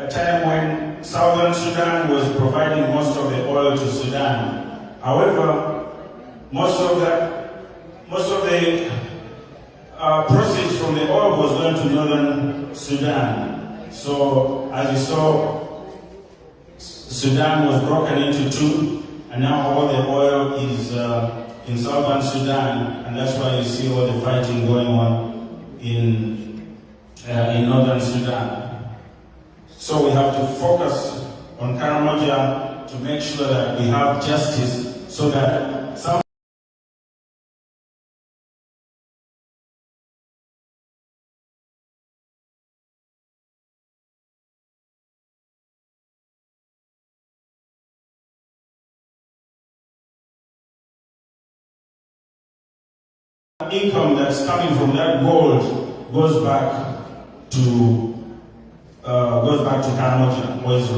a time when Southern Sudan was providing most of the oil to Sudan. However, most of the proceeds from the oil was going to Northern Sudan. So, as you saw, Sudan was broken into two, and now all the oil is in Southern Sudan, and that's why you see all the fighting going on in Northern Sudan. So we have to focus on Karamoja to make sure that we have justice, so that some income that's coming from that gold goes back to Karamoja. Was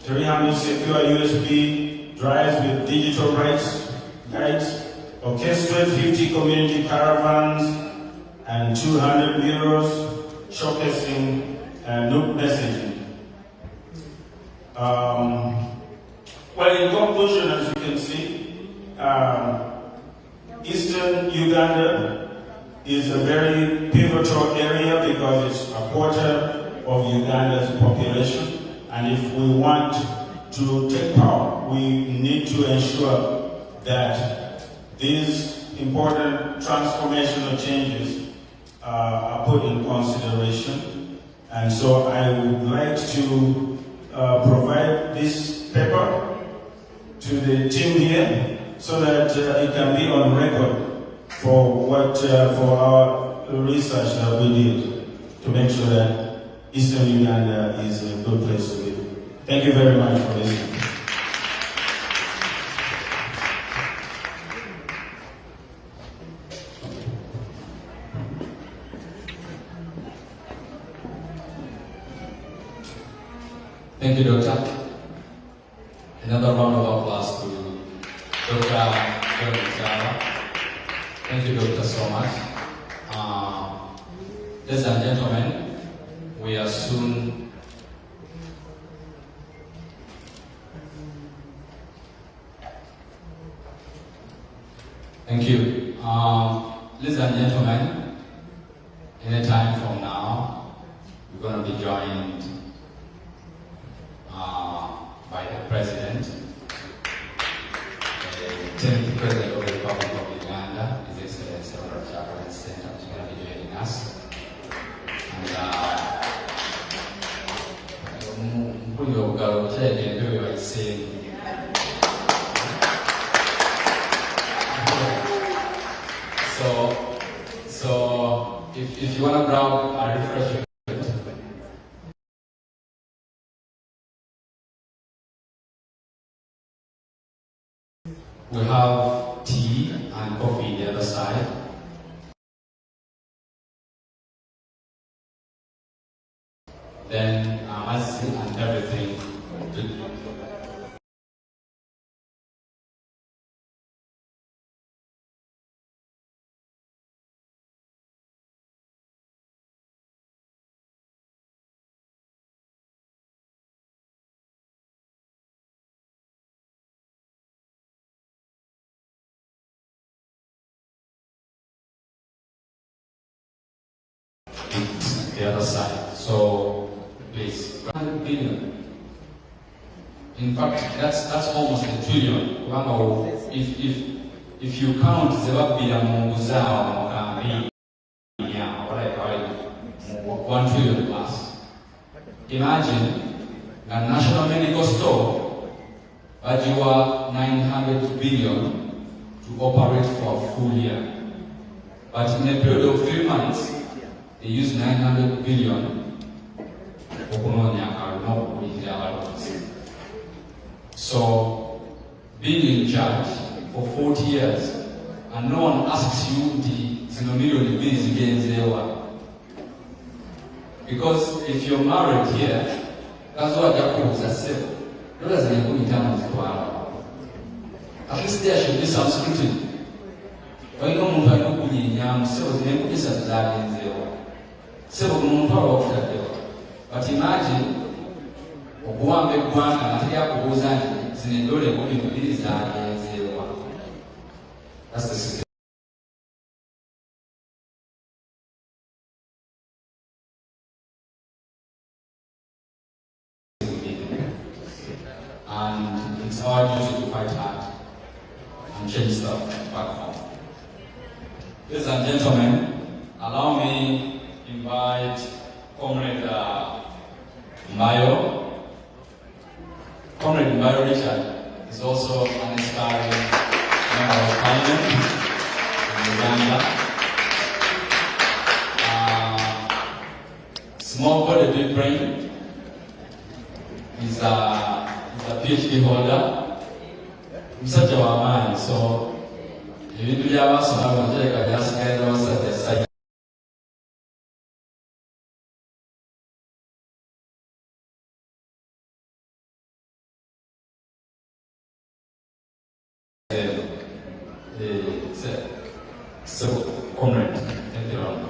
300 secure USB drives with digital rights guides, orchestrated 50 community caravans, and 200 murals showcasing new messaging. Well, in conclusion, as you can see, Eastern Uganda is a very pivotal area because it's a quarter of Uganda's population. And if we want to take power, we need to ensure that these important transformational changes are put in consideration. And so I would like to provide this paper to the team here so that it can be on record for our research that we did to make sure that Eastern Uganda is a good place to live. Thank you very much for listening. Thank you, Doctor. Another round of applause to Dr. John. Thank you, Doctor, so much. Ladies and gentlemen, we are soon thank you. Ladies and gentlemen, any time from now, we're going to be joined by the President, the 10th President of the Republic of Uganda, His Excellency Robert Chairman Center, is going to be joining us. So if you want to grab a refreshment, we have tea and coffee the other side. Then ice and everything. The other side. So please, 100 billion. In fact, that's almost a trillion. If you count Zimbabwe Munguzao, 1 trillion plus. Imagine a national medical store that you are 900 billion to operate for a full year. But in a period of 3 months, they use 900 billion. So, being in charge for 40 years, and no one asks you the million bills against their. Because if you're married here, that's what Jacob has said. At least there should be some scrutiny. Walina omuntu alina okunyenyaamu ssebo zino enkumi 3 zagenzeewo. Ssebo buli muntu aba okutaddewo. But imagine okuwamba eggwanga nga teryakubuuza nti zino endola enkumi 2 zagenzeewa. That's the system. And it's our duty to fight hard and change stuff back home. Ladies and gentlemen, allow me to invite Comrade Mbayo. Comrade Mbayo Richard is also an aspiring member of Parliament in Uganda. Small body, big brain. He's a PhD holder. Musajja wa maanyi, so ebintu by'abasoma byogereka byasigaira basajja sajja. So, comrade, take it on.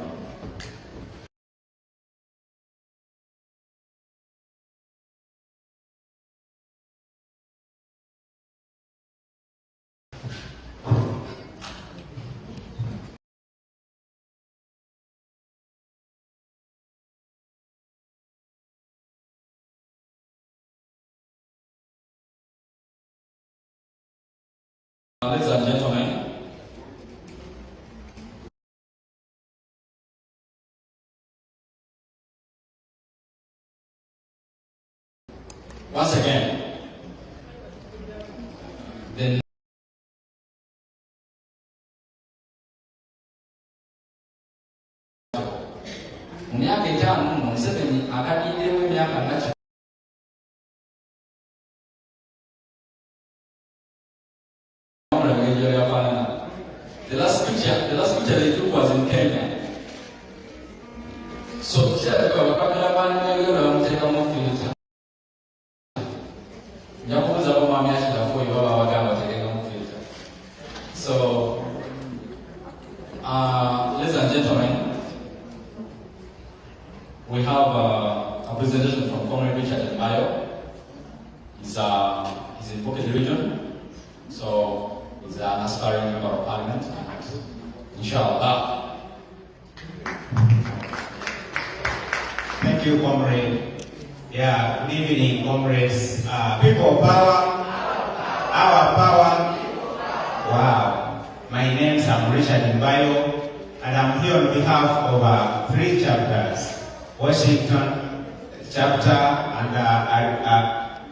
Ladies and gentlemen, once again, the mu myaka 5 Museveni akaddirewo emyaka nga the last picture they took was in Kenya. So the camera man will take a more filter. So, ladies and gentlemen, we have a presentation from Comrade Richard Mbayo. He's in Pocket Region, so he's an aspiring member of Parliament, and inshallah. Thank you, comrade. Yeah, good evening, comrades. People power, our power. Wow. My name is Richard Mbayo, and I'm here on behalf of 3 chapters: Washington chapter and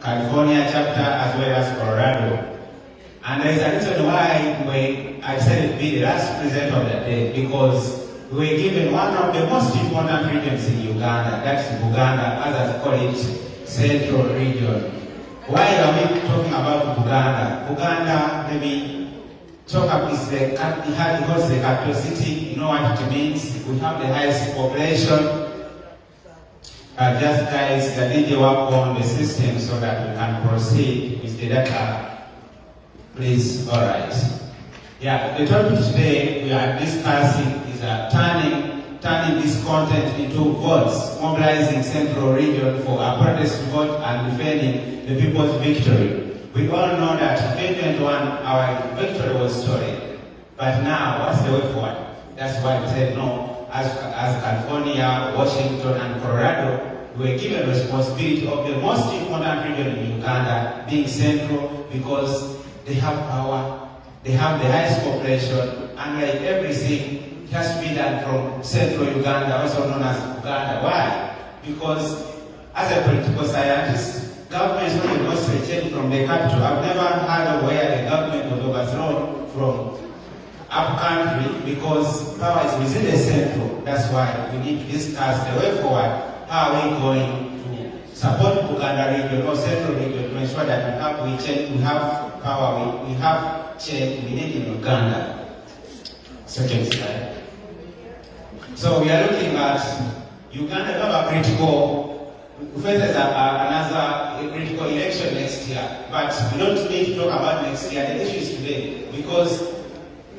California chapter, as well as Colorado. And there's a reason why I said it be the last present of the day, because we were given one of the most important regions in Uganda, that's Buganda, others call it Central Region. Why are we talking about Buganda? Buganda, let me talk about, it holds the capital city, you know what it means. We have the highest population. Just guys, the DJ work on the system so that we can proceed with the data. Please, all right. Yeah, the topic today we are discussing is turning this content into votes, mobilizing Central Region for a protest vote and defending the people's victory. We all know that in 2021 our victory was stolen, but now what's the way forward? That's why we said no. As California, Washington, and Colorado, we were given responsibility of the most important region in Uganda, being Central, because they have power, they have the highest population, and like everything, it has to be done from Central Uganda, also known as Uganda. Why? Because as a political scientist, government is only mostly changed from the capital. I've never heard of where the government was overthrown from up country, because power is within the central. That's why we need to discuss the way forward. How are we going to support Uganda region or Central region to ensure that we have power, we have change we need in Uganda. Second slide. So we are looking at Uganda have a critical, faces another critical election next year, but we don't need to talk about next year. The issue is today, because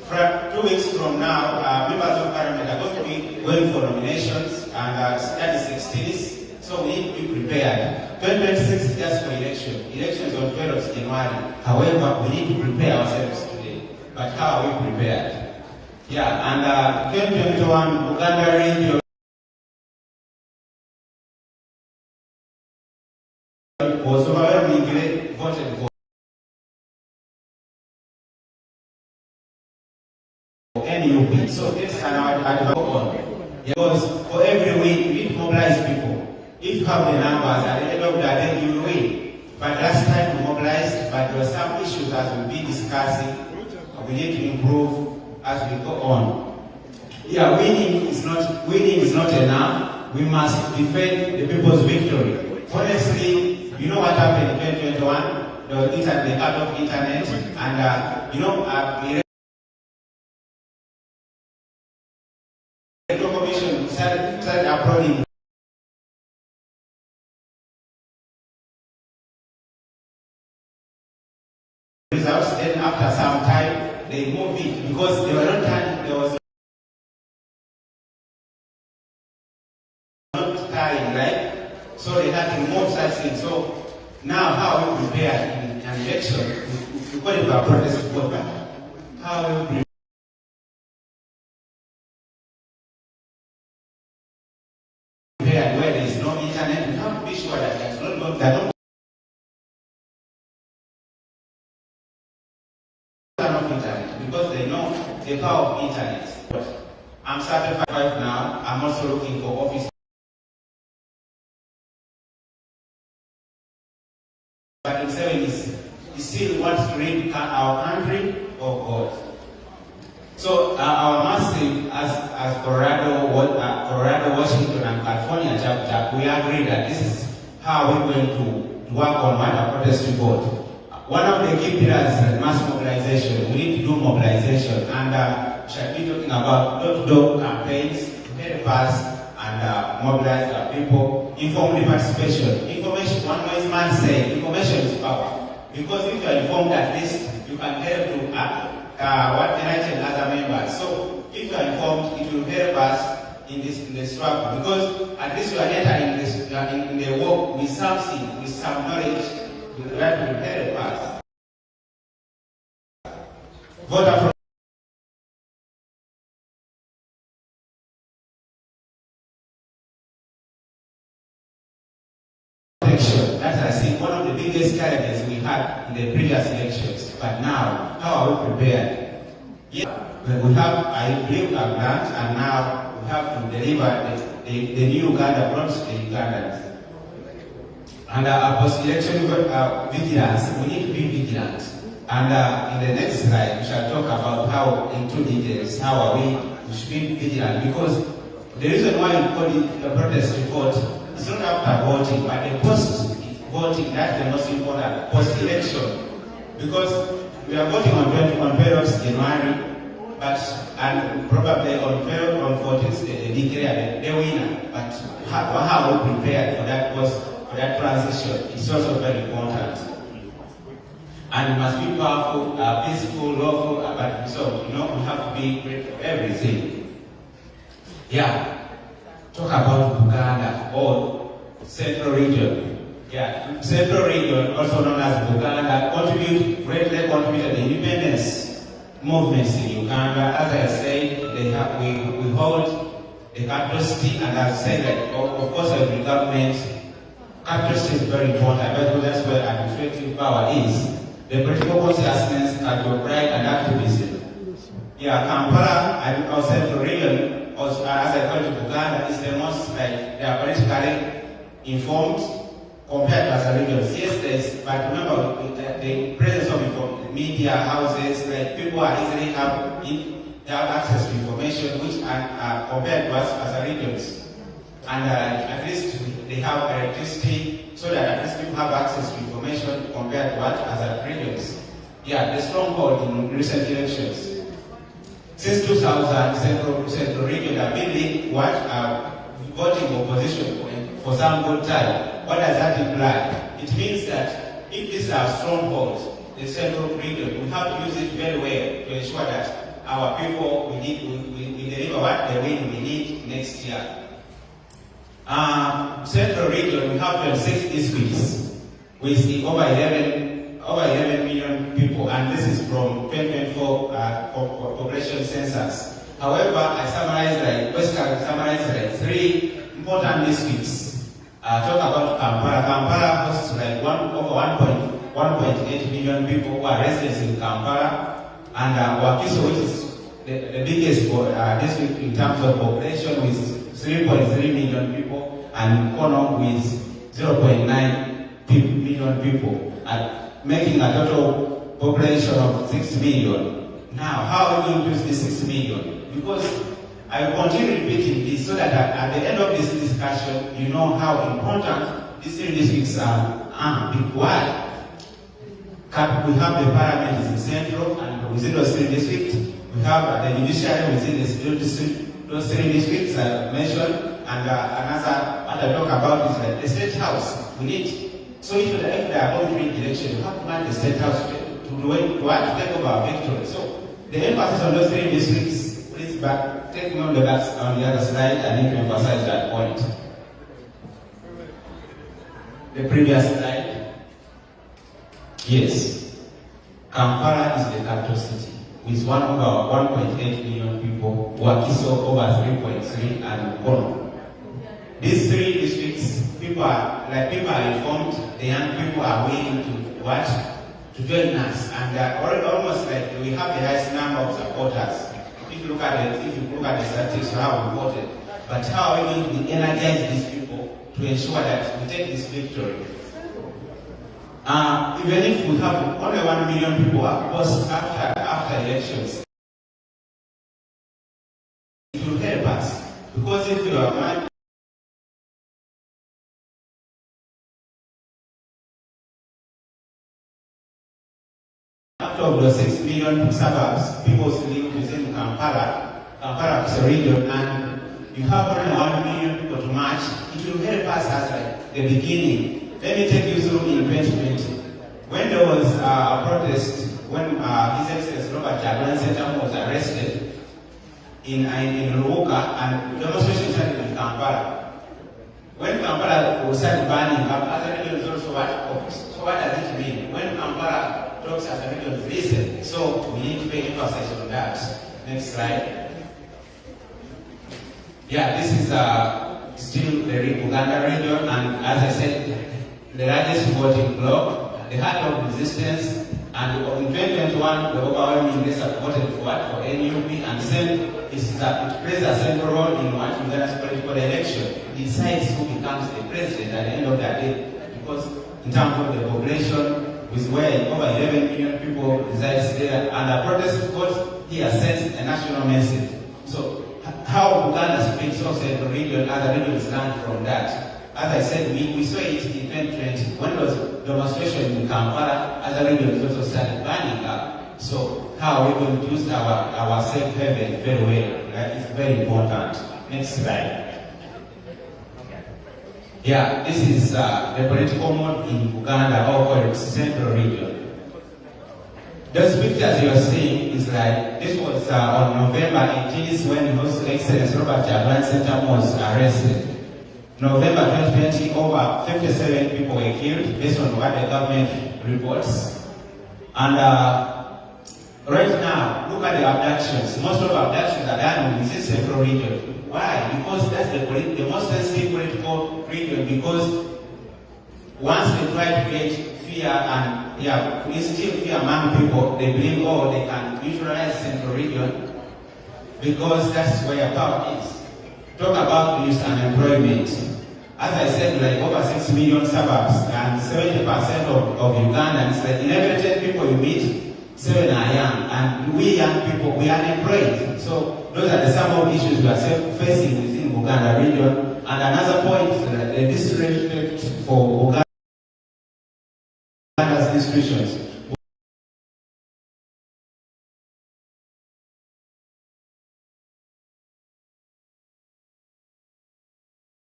2 weeks from now, members of parliament are going to be going for nominations and that is 16th. So we need to be prepared. 2026 is just for election. Elections on 12th January. However, we need to prepare ourselves today. But how are we prepared? Yeah, and 2021 Uganda region was overwhelmingly voted for NUP. So this is an advantage on. Because for every win, we need to mobilize people. If you have the numbers at the end of the day, you will win. But last time we mobilized, but there were some issues as we'll be discussing. We need to improve as we go on. Yeah, winning is not enough. We must defend the people's victory. Honestly, you know what happened in 2021? The cut off internet, and the Electoral Commission started uploading results. Then after some time, they moved it because they were not time. There was not time, right? So they had to remove such things. So now, how we prepare in an election? We call it a protest vote. How we prepare? Where there is no internet, we have to be sure that there's no internet, because they know the power of internet. I'm certified now. I'm also looking for office. But in 7 is he still wants to read our country or God. So our massive as Colorado, Washington, and California chapter, we agree that this is how we're going to work on what protest report. One of the key pillars is mass mobilization. We need to do mobilization, and shall be talking about door-to-door campaigns to help us and mobilize our people. Informed participation. Information. One wise man said, information is power. Because if you are informed, at least you can help to what enlighten other members. So if you are informed, it will help us in the struggle, because at least you are entering in the work with something, with some knowledge that will help us. Voter protection. That's, I think, one of the biggest challenges we had in the previous elections. But now, how are we prepared? Yeah, we have, I believe, a grant, and now we have to deliver the new Uganda brought to the Ugandans. And our post-election vigilance, we need to be vigilant. And in the next slide, we shall talk about how, in 2 details, how are we should be vigilant. Because the reason why we call it a protest report is not after voting, but the post-voting, that's the most important, post-election. Because we are voting on 12th January, and probably on 14th they declare the winner. But how we prepared for that transition is also very important. And it must be powerful, peaceful, lawful, but so we have to be great for everything. Yeah. Talk about Uganda or Central Region. Yeah, Central Region, also known as Uganda, greatly contributed to the independence movements in Uganda. As I said, we hold the capital city, and I've said that, of course, every government, capital city is very important, because that's where administrative power is. The political consciousness, cultural pride, and activism. Yeah, Kampala and our Central Region, also, as I call it, Uganda, is the most, they are politically informed compared to other regions. Yes, but remember the presence of media houses, like people are easily have access to information, which are compared to us as regions. And at least they have electricity, so that at least people have access to information compared to what other regions. Yeah, the stronghold in recent elections. Since 2000, Central Region have been voting opposition for some good time. What does that imply? It means that if this is our stronghold, the Central Region, we have to use it very well to ensure that our people, we deliver what the win we need next year. Central region, we have 26 districts with over 11 million people, and this is from 2024 population census. However, Western summarized three important districts. Talk about Kampala. Kampala hosts over 1.8 million people who are residents in Kampala, and Wakiso, which is the biggest district in terms of population, with 3.3 million people, and Kono with 0.9 million people, making a total population of 6 million. Now, how are we going to use this 6 million? Because I will continue repeating this so that at the end of this discussion, you know how important these three districts are. Why? We have the parliament in Central, and within those three districts, we have the judiciary within those three districts I mentioned, and another what I talk about is the state house. We need, so if there are only three elections, you have to manage the state house to take over our victory. So the emphasis on those three districts. But take me on the other slide. I need to emphasize that point. The previous slide. Yes. Kampala is the capital city with over 1.8 million people, Wakiso over 3.3, and Kono. These three districts, people are informed, the young people are willing to join us, and almost like we have the highest number of supporters. If you look at the statistics, how important. But how are we going to energize these people to ensure that we take this victory? Even if we have only 1 million people after elections, it will help us. Because if you are out of the 6 million suburbs, people live within Kampala region, and you have only 1 million people to march, it will help us as the beginning. Let me take you through in 2020. When there was a protest, when His Excellency Robert Chagulanyi was arrested in Luuka, and demonstration started in Kampala. When Kampala started burning up, other regions also what? So what does it mean? When Kampala talks as a region, listen. So we need to pay emphasis on that. Next slide. Yeah, this is still the Uganda region, and as I said, the largest voting bloc, the heart of resistance, and in 2021, the overwhelming Ingresa voted for what? For NUP, and it plays a central role in what Uganda's political election. It decides who becomes the president at the end of the day, because in terms of the population, with where over 11 million people reside there, and the protest vote here sends a national message. So how Uganda speaks also in the region, other regions learn from that. As I said, we saw it in 2020. When there was demonstration in Kampala, other regions also started burning up. So how are we going to use our safe haven very well? Right? It's very important. Next slide. Yeah, this is the political mode in Uganda, or called Central region. Those pictures you are seeing is this was on November 18th when His Excellency Robert Chagulanyi was arrested. November 2020, over 57 people were killed based on what the government reports. And right now, look at the abductions. Most of the abductions are done within Central region. Why? Because that's the most sensitive political region, because once they try to create fear and instill fear among people, they believe, they can neutralize Central region because that's where power is. Talk about youth unemployment. As I said, over 6 million suburbs, and 70% of Ugandans, in every 10 people you meet, 7 are young, and we young people, we are unemployed. So those are some of the issues we are facing within Uganda region. And another point is the disrespect for Uganda's institutions.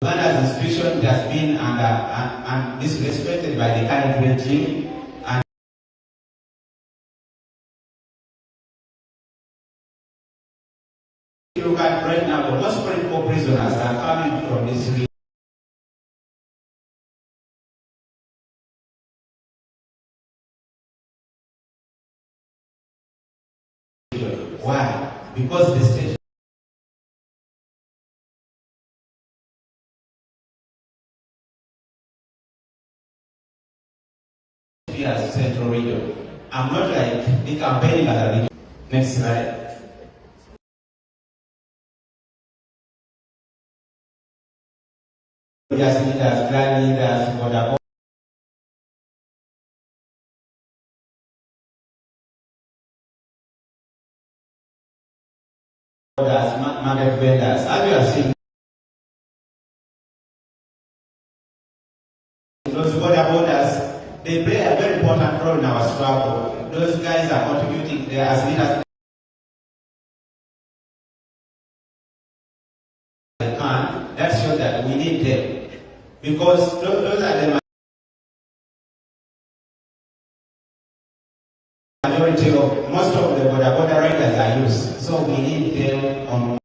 Uganda's institution has been disrespected by the current regime. right now, the most political prisoners are coming from this region. Why? Because the state as central region. I'm not like the campaigning as a region. Next slide. Just leaders, grand leaders, whatever. Market vendors. As you are seeing, those border borders, they play a very important role in our struggle. Those guys are contributing there as leaders. They can. That shows that we need them. Because those are the majority of most of the border riders are used. So we need them on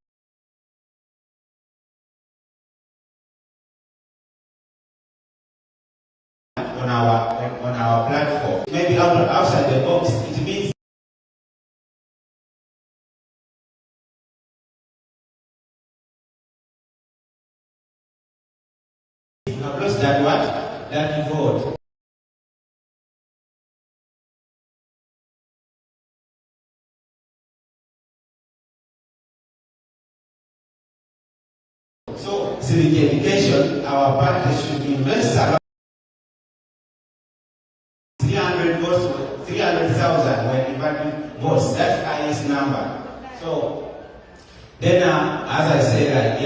our platform. Maybe outside the box, it means you have lost that what? That vote. So civic education, our party should invest around 300,000 when dividing votes. That's the highest number. So then, as I said,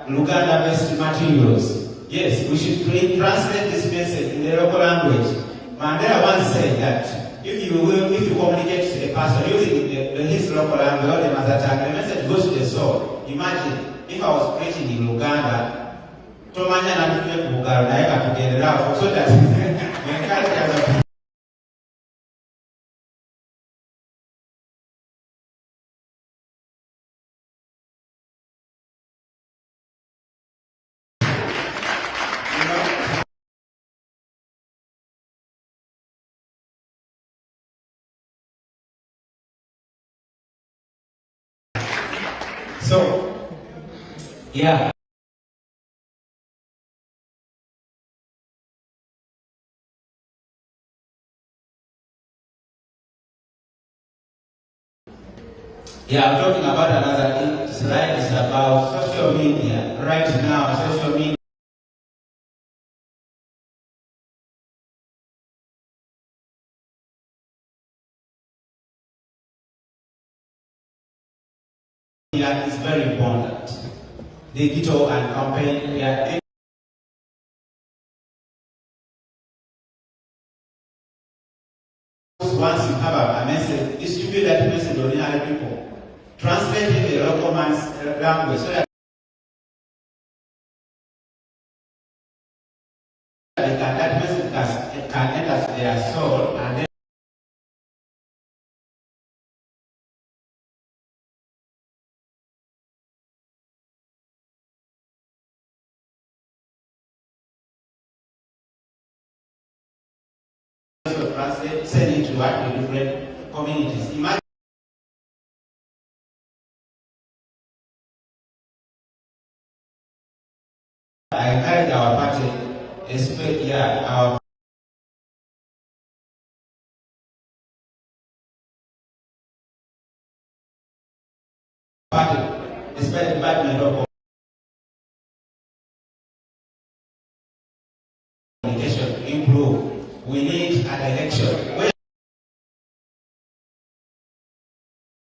Luganda-based materials. Yes, we should translate this message in the local language. Mandela once said that if you communicate to a person using his local language or the mother tongue, the message goes to the soul. Imagine if I was preaching in Luganda, so that so, yeah. Yeah, I'm talking about another slide. It's about social media. Right now, social media. Is very important. Digital and campaign. Yeah. Once you have a message, distribute that message to ordinary people. Translate in the local man's language so that that message can enter their soul and then translate, send it to what the different communities. Imagine I encourage our party, especially our party, especially Department of Communication, improve. We need a direction. When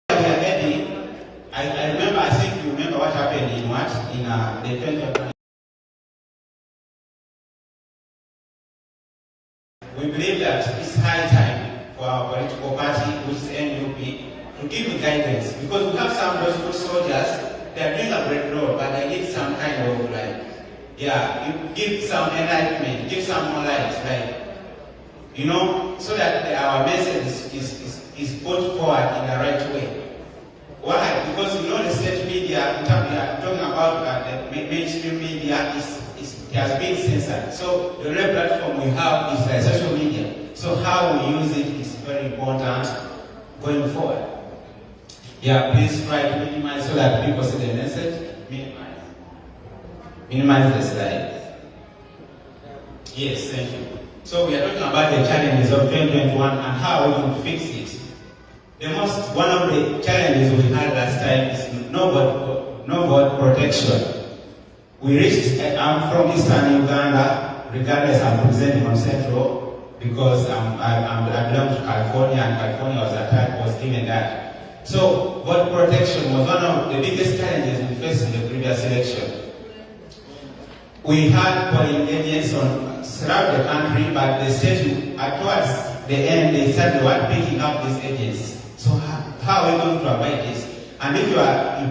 we are heading, I remember, I think you remember what happened in March in the 20th. We believe that it's high time for our political party, which is NUP, to give guidance, because we have some of those good soldiers, they're doing a great role, but they need some kind of you give some enlightenment, give some more light, so that our message is put forward in the right way. Why? Because you know the state media, we are talking about the mainstream media, it has been censored. So the real platform we have is social media. So how we use it is very important going forward. Yeah, please try to minimize so that people see the message. Minimize the slide. Yes, thank you. So we are talking about the challenges of 2021 and how we can fix it. One of the challenges we had last time is no vote protection. We reached, I'm from Eastern Uganda, regardless I'm presenting on Central, because I belong to California, and California was given that. So vote protection was one of the biggest challenges we faced in the previous election. We had polling agents throughout the country, but the state, towards the end, they said they were picking up these agents. So how are we going to avoid this? And if you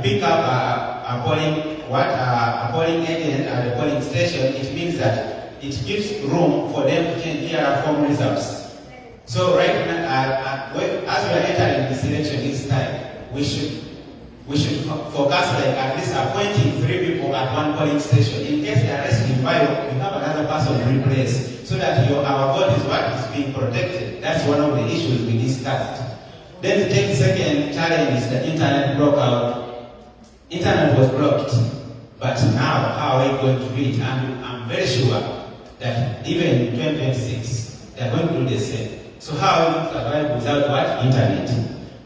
pick up a polling agent at the polling station, it means that it gives room for them to change their form results. So right now, as we are entering this election this time, we should focus like at least appointing 3 people at one polling station. In case they are resting by, we have another person to replace, so that our vote is what is being protected. That's one of the issues we discussed. Then the second challenge is the internet broke out. Internet was blocked, but now how are we going to do it? And I'm very sure that even in 2026, they're going to do the same. So how are we going to survive without what? Internet.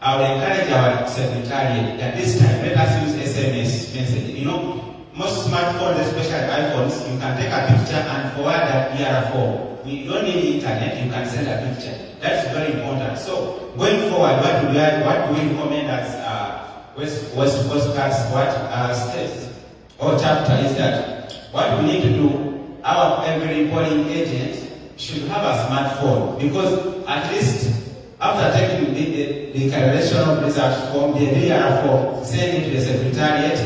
I would encourage our secretariat that this time let us use SMS message. You know, most smartphones, especially iPhones, you can take a picture and forward that via a phone. You don't need internet, you can send a picture. That's very important. So going forward, what do we recommend as West Coast steps or chapter is that what we need to do, every polling agent should have a smartphone, because at least after taking the calculation of results from the DRR form, send it to the secretariat,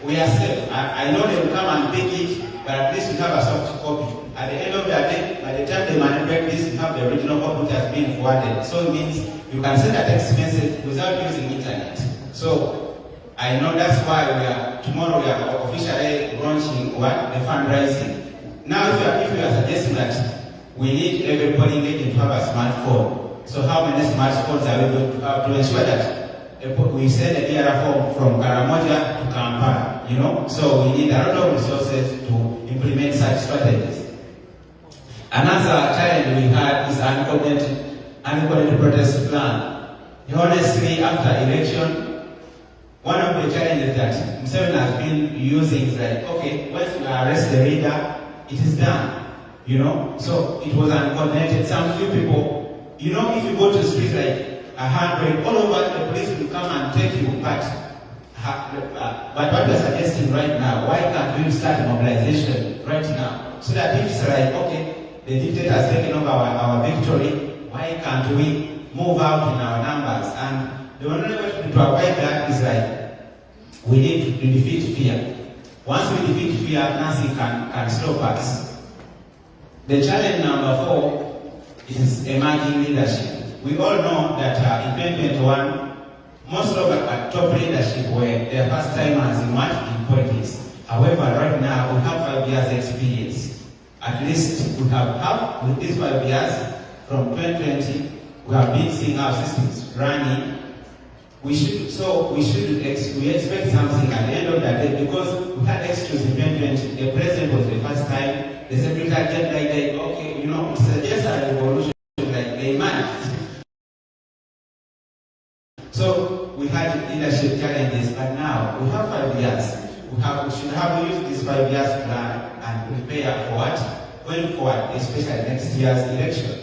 we are safe. I know they will come and pick it, but at least we have a soft copy. At the end of the day, by the time they manipulate this, you have the original copy which has been forwarded. So it means you can send a text message without using internet. So I know that's why tomorrow we are officially launching the fundraising. Now if you are suggesting that we need every polling agent to have a smartphone, so how many smartphones are we going to have to ensure that we send a DRR form from Karamoja to Kampala, you know? So we need a lot of resources to implement such strategies. Another challenge we had is uncoordinated protest plan. Honestly, after election, one of the challenges that Museveni has been using is like, okay, once you arrest the leader, it is done, you know? So it was uncoordinated. Some few people, you know, if you go to the street like 100, all over the police will come and take you, but what we are suggesting right now, why can't we start mobilization right now? So that if it's like, okay, the dictator has taken over our victory, why can't we move out in our numbers? And the only way to avoid that is like, we need to defeat fear. Once we defeat fear, nothing can stop us. The challenge number 4 is emerging leadership. We all know that in 2021, most of our top leadership were their first timers in politics. However, right now we have 5 years experience. At least we have with these 5 years from 2020, we have been seeing our systems running. We expect something at the end of the day, because we had excuse in 2020. The president was the first time. The secretary said like, okay, you know, it's just a revolution, like they managed. So we had leadership challenges, but now we have 5 years. We should have used this 5 years plan and prepare for what? Going forward, especially next year's election.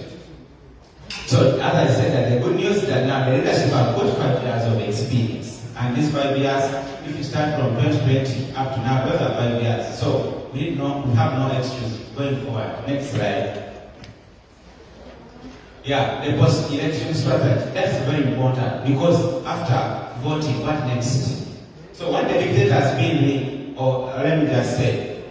So as I said, that the good news is that now the leadership have got 5 years of experience. And these 5 years, if you start from 2020 up to now, those are 5 years. So we have no excuse going forward. Next slide. Yeah, the post-election strategy. That's very important, because after voting, what next? So what the dictator has been doing, or let me just say,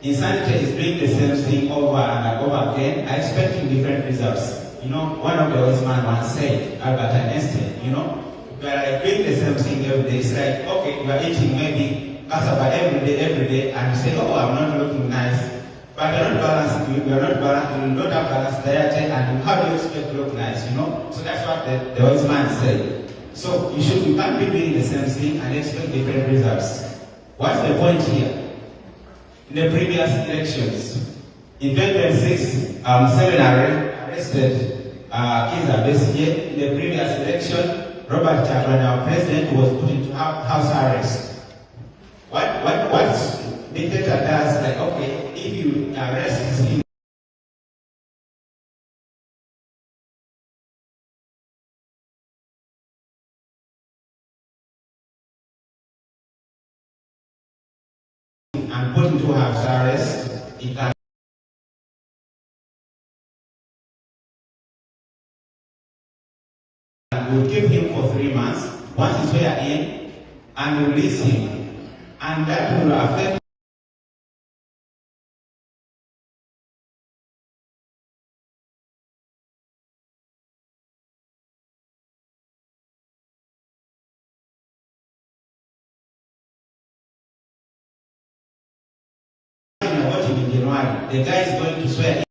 insanity is doing the same thing over and over again, expecting different results. You know, one of the wise men once said, Albert Einstein, you know, we are like doing the same thing every day. It's like, okay, you are eating maybe cassava every day, and you say, oh, I'm not looking nice. But you're not balanced, you don't have balanced diet, and how do you expect to look nice, you know? So that's what the wise man said. So you can't be doing the same thing and expect different results. What's the point here? In the previous elections, in 2026, 7 arrested Kizza Besigye. In the previous election, Robert Chagulanyi, our president, was put into house arrest. What dictator does, like, okay, if you arrest him, and put into house arrest, he can will keep him for 3 months, once he's swear in, and release him. And that will affect in January. The guy is going to swear in.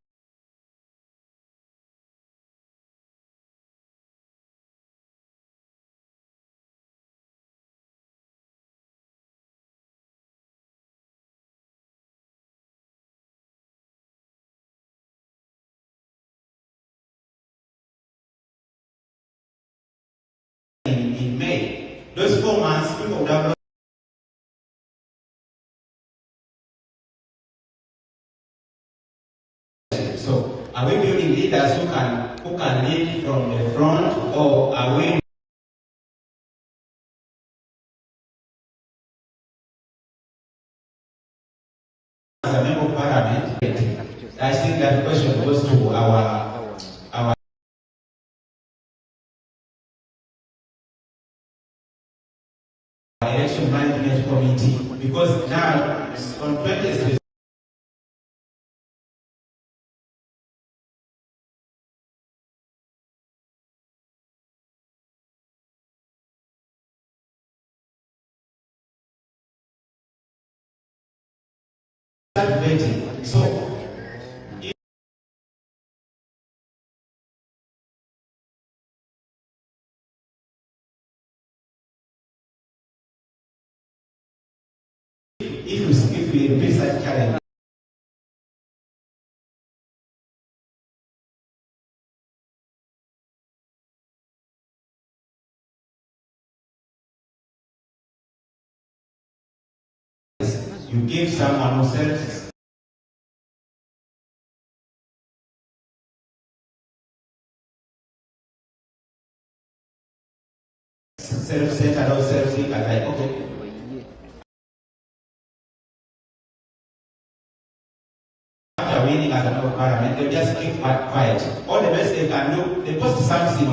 In May, those 4 months, people would have so are we building leaders who can lead from the front, or are we as a member of parliament? I think that question goes to our election management committee, because now on 20th vetting. So if we repeat such challenge, you give someone who self-centered or self-seeker, like, okay, after winning as a member of parliament, they'll just keep quiet. All the best they can do, they post something.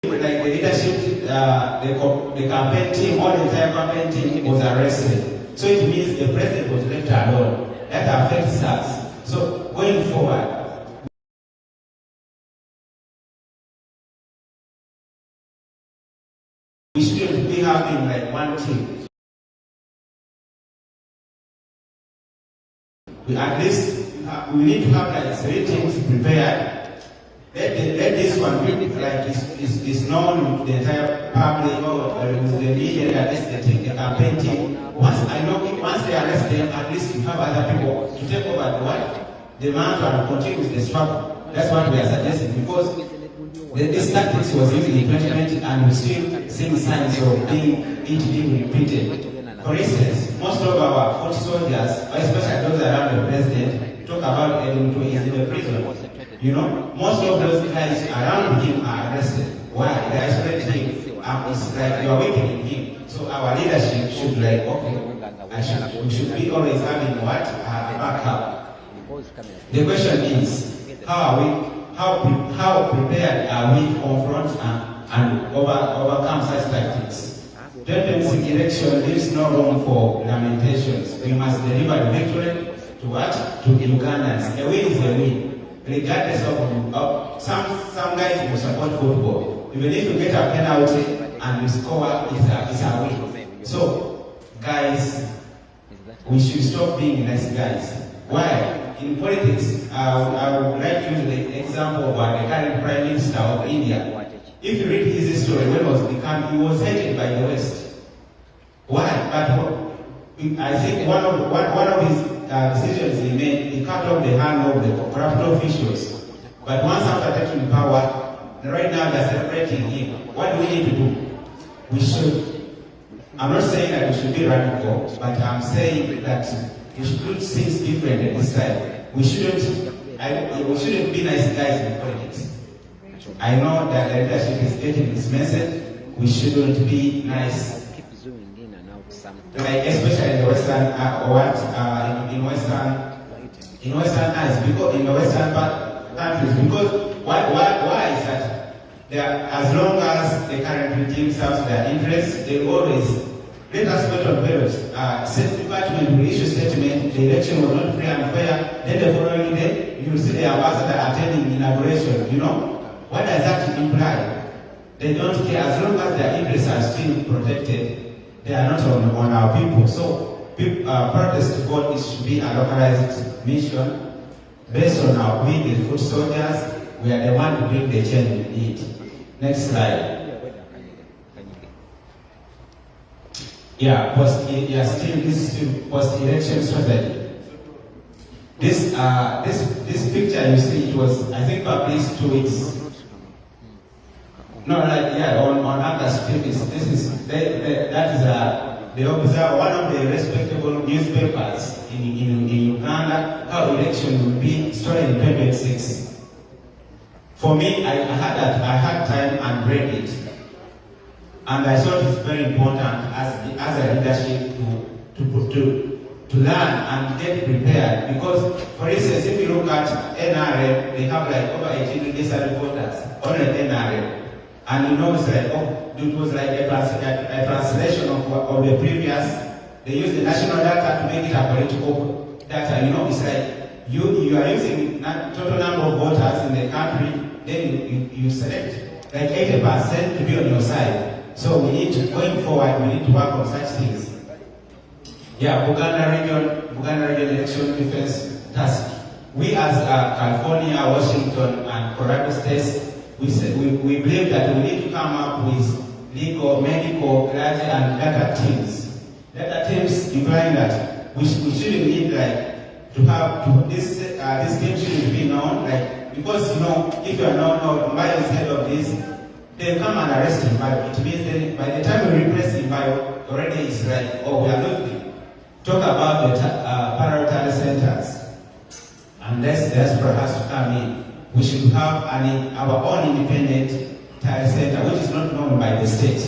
Like the leadership, the campaign team, all the entire campaign team was arrested. So it means the president was left alone. That affects us. So going forward, we shouldn't be having like one team. At least we need to have like 3 teams prepared. Let this one be like is known to the entire public or the media, at least the campaign team. Once they arrest them, at least you have other people to take over the mantle and continue with the struggle. That's what we are suggesting, because this tactics was used in 2020 and we still see signs of being repeated. For instance, most of our foot soldiers, especially those around the president, talk about Edwin is in the prison. You know, most of those guys around him are arrested. Why? They isolate him. It's like you are weakening him. So our leadership should like, okay, we should be always having what? Backup. The question is, how prepared are we to confront and overcome such tactics? 2026 election leaves no room for lamentations. We must deliver the victory to what? To Ugandans. A win is a win. Regardless of some guys will support football. even if you get a penalty and you score, it's a win. So, guys, we should stop being nice guys. Why? In politics, I would like to use the example of the current Prime Minister of India. If you read his history, when he was hated by the West. Why? But I think one of his decisions he made, he cut off the hand of the corrupt officials. But once after taking power, right now they're celebrating him. What do we need to do? We should, I'm not saying that we should be radical, but I'm saying that we should do things different at this time. We shouldn't be nice guys in politics. I know that the leadership is getting this message. We shouldn't be nice. Like especially in the Western in Western eyes, because in the Western countries, because why is that? As long as the current regime serves their interests, they always let us wait on periods. State Department will issue statement, the election was not free and fair, then the following day you will see the ambassador attending inauguration, you know? What does that imply? They don't care, as long as their interests are still protected, they are not on our people. So protest vote should be a localized mission based on our we, the foot soldiers. We are the one to bring the change we need. Next slide. This is post-election strategy. This picture you see, it was I think published 2 weeks. No, on August 5th. They observe one of the respectable newspapers in Uganda how election will be started in 2026. For me, I had time and read it, and I thought it's very important as a leadership to learn and get prepared. Because, for instance, if you look at NRM, they have like over 18 registered voters on the NRM. And you know, it's like, it was like a translation of the previous. They use the national data to make it a political data. You know, it's like you are using total number of voters in the country, then you select like 80% to be on your side. So we need to, going forward, we need to work on such things. Buganda region election defense task. We as California, Washington, and Colorado states, we believe that we need to come up with legal, medical, clergy, and data teams. Data teams implying that we shouldn't need to have this team shouldn't be known, because if you are not known, by the head of this, they come and arrest him. But it means that by the time we repress him, already it's like, we are looking. Talk about the paramilitary centers, unless the diaspora has to come in. We should have our own independent tire center, which is not known by the state.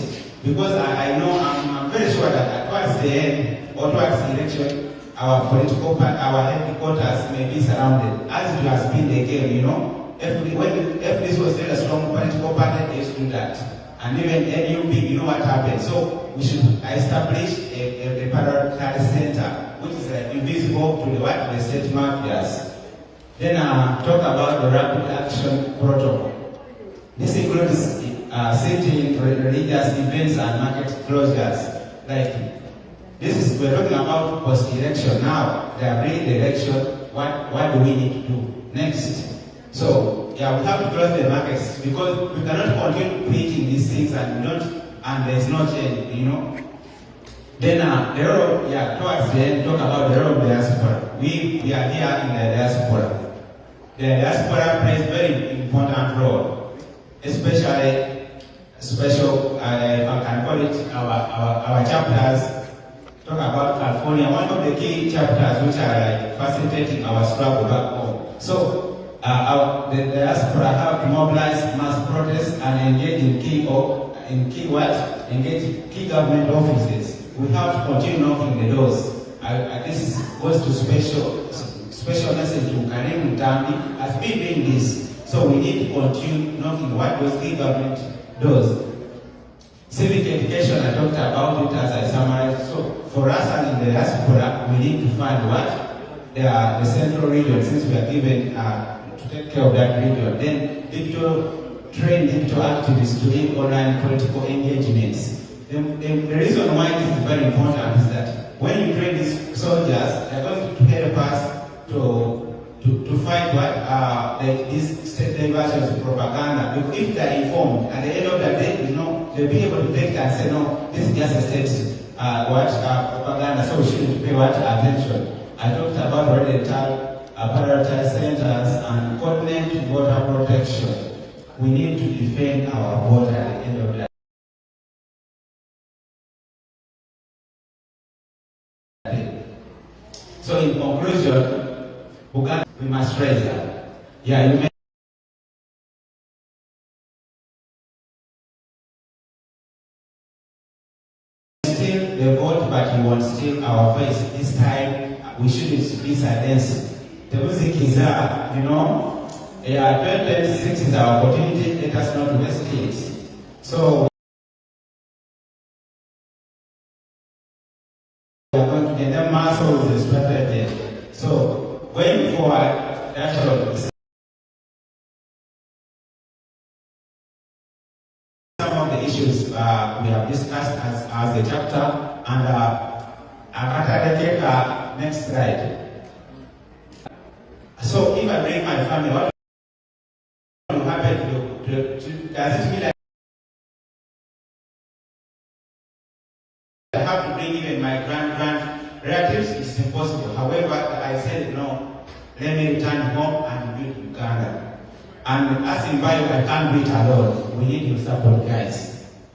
Because I know, I'm very sure that towards the end, or towards the election, our headquarters may be surrounded, as it has been the game, you know. If this was still a strong political party, they used to do that. And even NUP, you know what happened. So we should establish a paramilitary center, which is invisible to the state mafias. Then talk about the rapid action protocol. This includes city religious events and market closures. We're talking about post-election now. They are bringing the election. What do we need to do next? So we have to close the markets, because we cannot continue creating these things and there's no change, you know. Then towards the end, talk about the role of the diaspora. We are here in the diaspora. The diaspora plays a very important role, especially special, if I can call it, our chapters. Talk about California, one of the key chapters which are facilitating our struggle back home. So the diaspora have to mobilize mass protests and engage in key government offices. We have to continue knocking the doors. This goes to special message to Karim Mutambi as we doing this. So we need to continue knocking what those key government does. Civic education, I talked about it as I summarized. So for us and in the diaspora, we need to find the central region, since we are given to take care of that region. Then digital train digital activists to lead online political engagements. The reason why this is very important is that when you train these soldiers, they're going to help us to fight these state diversions of propaganda. If they're informed, at the end of the day, they'll be able to take and say, no, this is just a state propaganda, so we shouldn't pay attention. I talked about already prioritized centers and coordinate water protection. We need to defend our water at the end of the day. So in conclusion, Uganda, we must raise up. Yeah, you may steal the vote, but you won't steal our voice. This time, we shouldn't be silenced. The music is there, 2026 is our opportunity. Let us not waste it. So we are going to get them muscles expected. So going forward, that's all. Some of the issues we have discussed as a chapter, and next slide. So if I bring my family, what will happen does it mean that I have to bring even my grand relatives? It's impossible. However, I said no, let me return home and build Uganda. And as in Bio, I can't do it alone. We need your support, guys.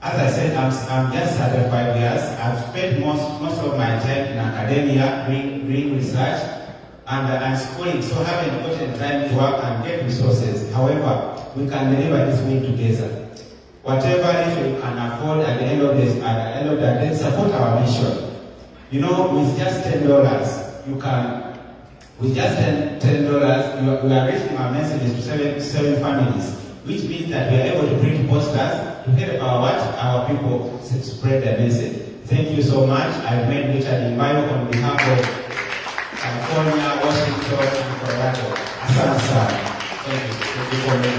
As I said, I'm just 35 years. I've spent most of my time in academia doing research and schooling, so I haven't gotten time to work and get resources. However, we can deliver this win together. Whatever you can afford at the end of the day, support our mission. With just $10, you can. With just $10, we are reaching our messages to seven families, which means that we are able to print posters to help our people spread the message. Thank you so much. I've made Richard Imbayo on behalf of California, Washington, and Colorado. Asante sana. Thank you for me.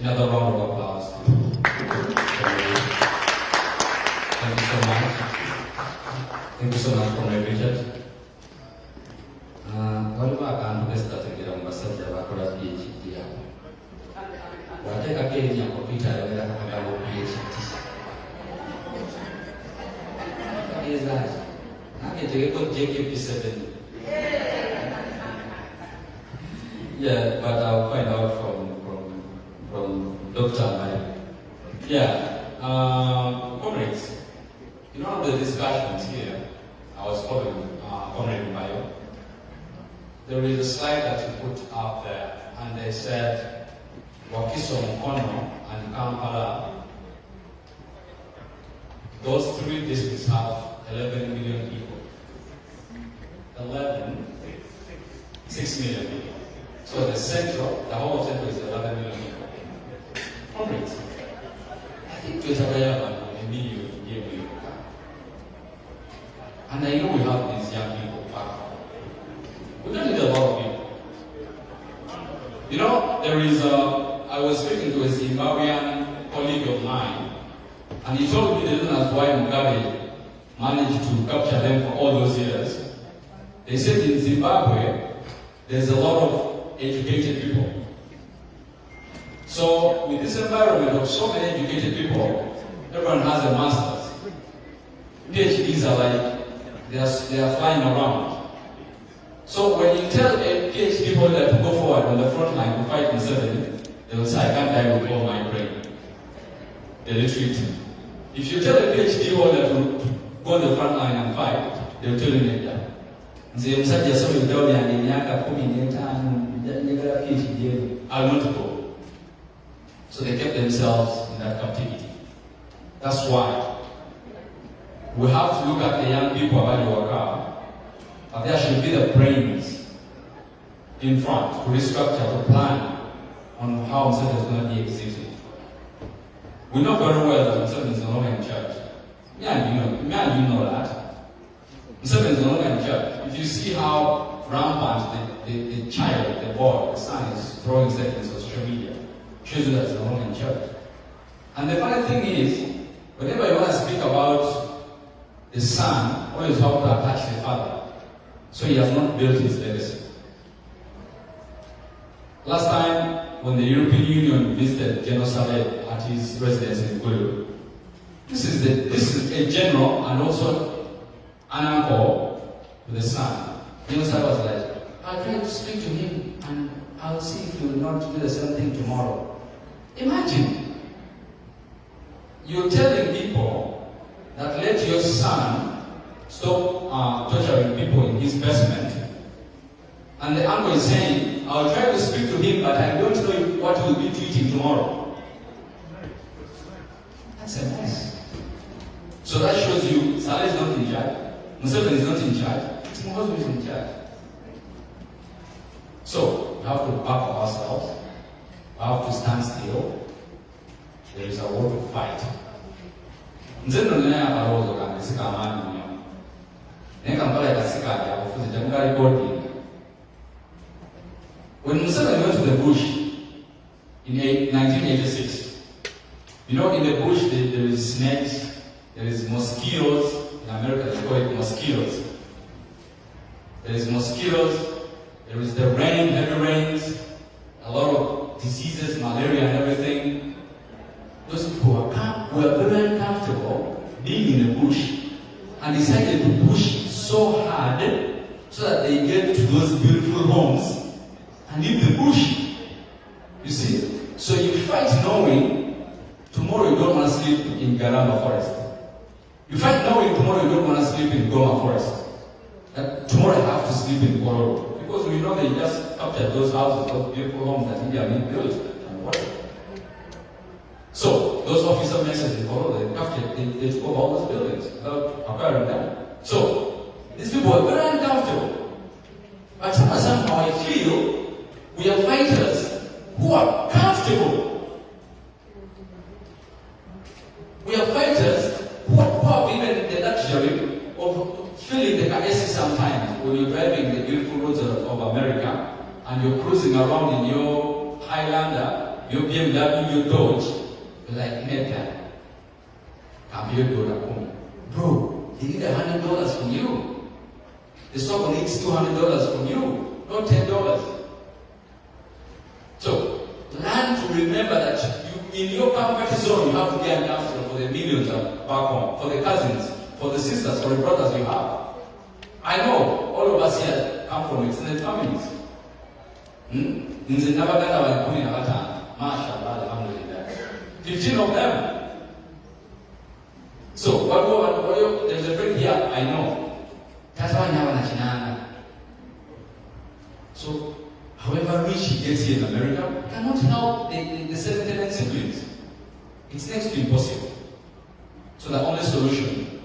Another round of applause. Thank you so much. Thank you so much for my Richard. Walimu akaandika katika mbasaji wa kwa PhD hapo. Wataka Kenya kupita leo kama PhD. Is that? I can go JKP7. Yeah, but I'll find out from Dr. Mike. Yeah, comrades, in one of the discussions here, I was following Comrade Bio. There is a slide that you put up there, and they said Wakiso, Mukono, and Kampala. Those three districts have 11 million people. 6 million people. So the whole of Central is 11 million people. Comrades, I think there's a million here. And I know we have these young people back home. We don't need a lot of people. I was speaking to a Zimbabwean colleague of mine, and he told me the reasons why Mugabe managed to capture them for all those years. They said in Zimbabwe, there's a lot of educated people. So with this environment of so many educated people, everyone has a master's. PhDs are like, they are flying around. So when you tell a PhD holder to go forward on the front line to fight in 7, they will say, I can't die with all my brain. They retreat. If you tell a PhD holder to go on the front line and fight, they will tell you later. I'll not go. So they kept themselves in that captivity. That's why we have to look at the young people about your car, but there should be the brains in front to restructure, to plan on how Museveni is going to be executed. We know very well that Museveni is no longer in charge. Me and you know that. Museveni is no longer in charge. If you see how rampant, the child, the boy, the son is throwing statements on social media. Shows you that's wrong in church. And the funny thing is, whenever you want to speak about the son, always have to attach the father. So he has not built his legacy. Last time, when the European Union visited General Saleh at his residence in Gulu, this is a general and also an uncle to the son. General Saleh was like, I'll try to speak to him and I'll see if he will not do the same thing tomorrow. Imagine, you're telling people that let your son stop torturing people in his basement, and the uncle is saying, I'll try to speak to him, but I don't know what he'll be tweeting tomorrow. That's a mess. So that shows you, Saleh is not in charge, Museveni is not in charge, it's Muhozi who is in charge. So, we have to back ourselves, we have to stand still. There is a war to fight. Nzeno nina parozo kanisika amani mwenyewe. Neka mbala kasika ya kufuzi jamgari body. When Museveni went to the bush in 1986, you know, in the bush there is snakes, there is mosquitoes. In America they call it mosquitoes. There is mosquitoes, there is the rain, heavy rains, a lot of diseases, malaria and everything. Those people were very uncomfortable being in the bush and decided to push so hard so that they get to those beautiful homes and leave the bush. You see? So you fight knowing tomorrow you don't want to sleep in Garamba forest. You fight knowing tomorrow you don't want to sleep in Goma forest. That tomorrow you have to sleep in Kororo. Because we know they just captured those houses, those beautiful homes that India being built and whatever. So, those officer messages in Kororo, they captured, they took over all those buildings without acquiring them. So, these people are very uncomfortable. But somehow I feel we are fighters who are comfortable. We are fighters who have even the luxury of feeling the KSC sometimes when you're driving the beautiful roads of America and you're cruising around in your Highlander, your BMW, your Dodge. Like Meta, bro, they need $100 from you. The stock needs $200 from you, not $10. So, learn to remember that you, in your comfort zone, you have to be uncomfortable for the millions back home, for the cousins, for the sisters, for the brothers you have. I know all of us here come from extended families. Mashallah, alhamdulillah. 15 of them. So, there's a friend here, I know. That's why now so, however rich he gets here in America, cannot help the 79 siblings. It's next to impossible. So the only solution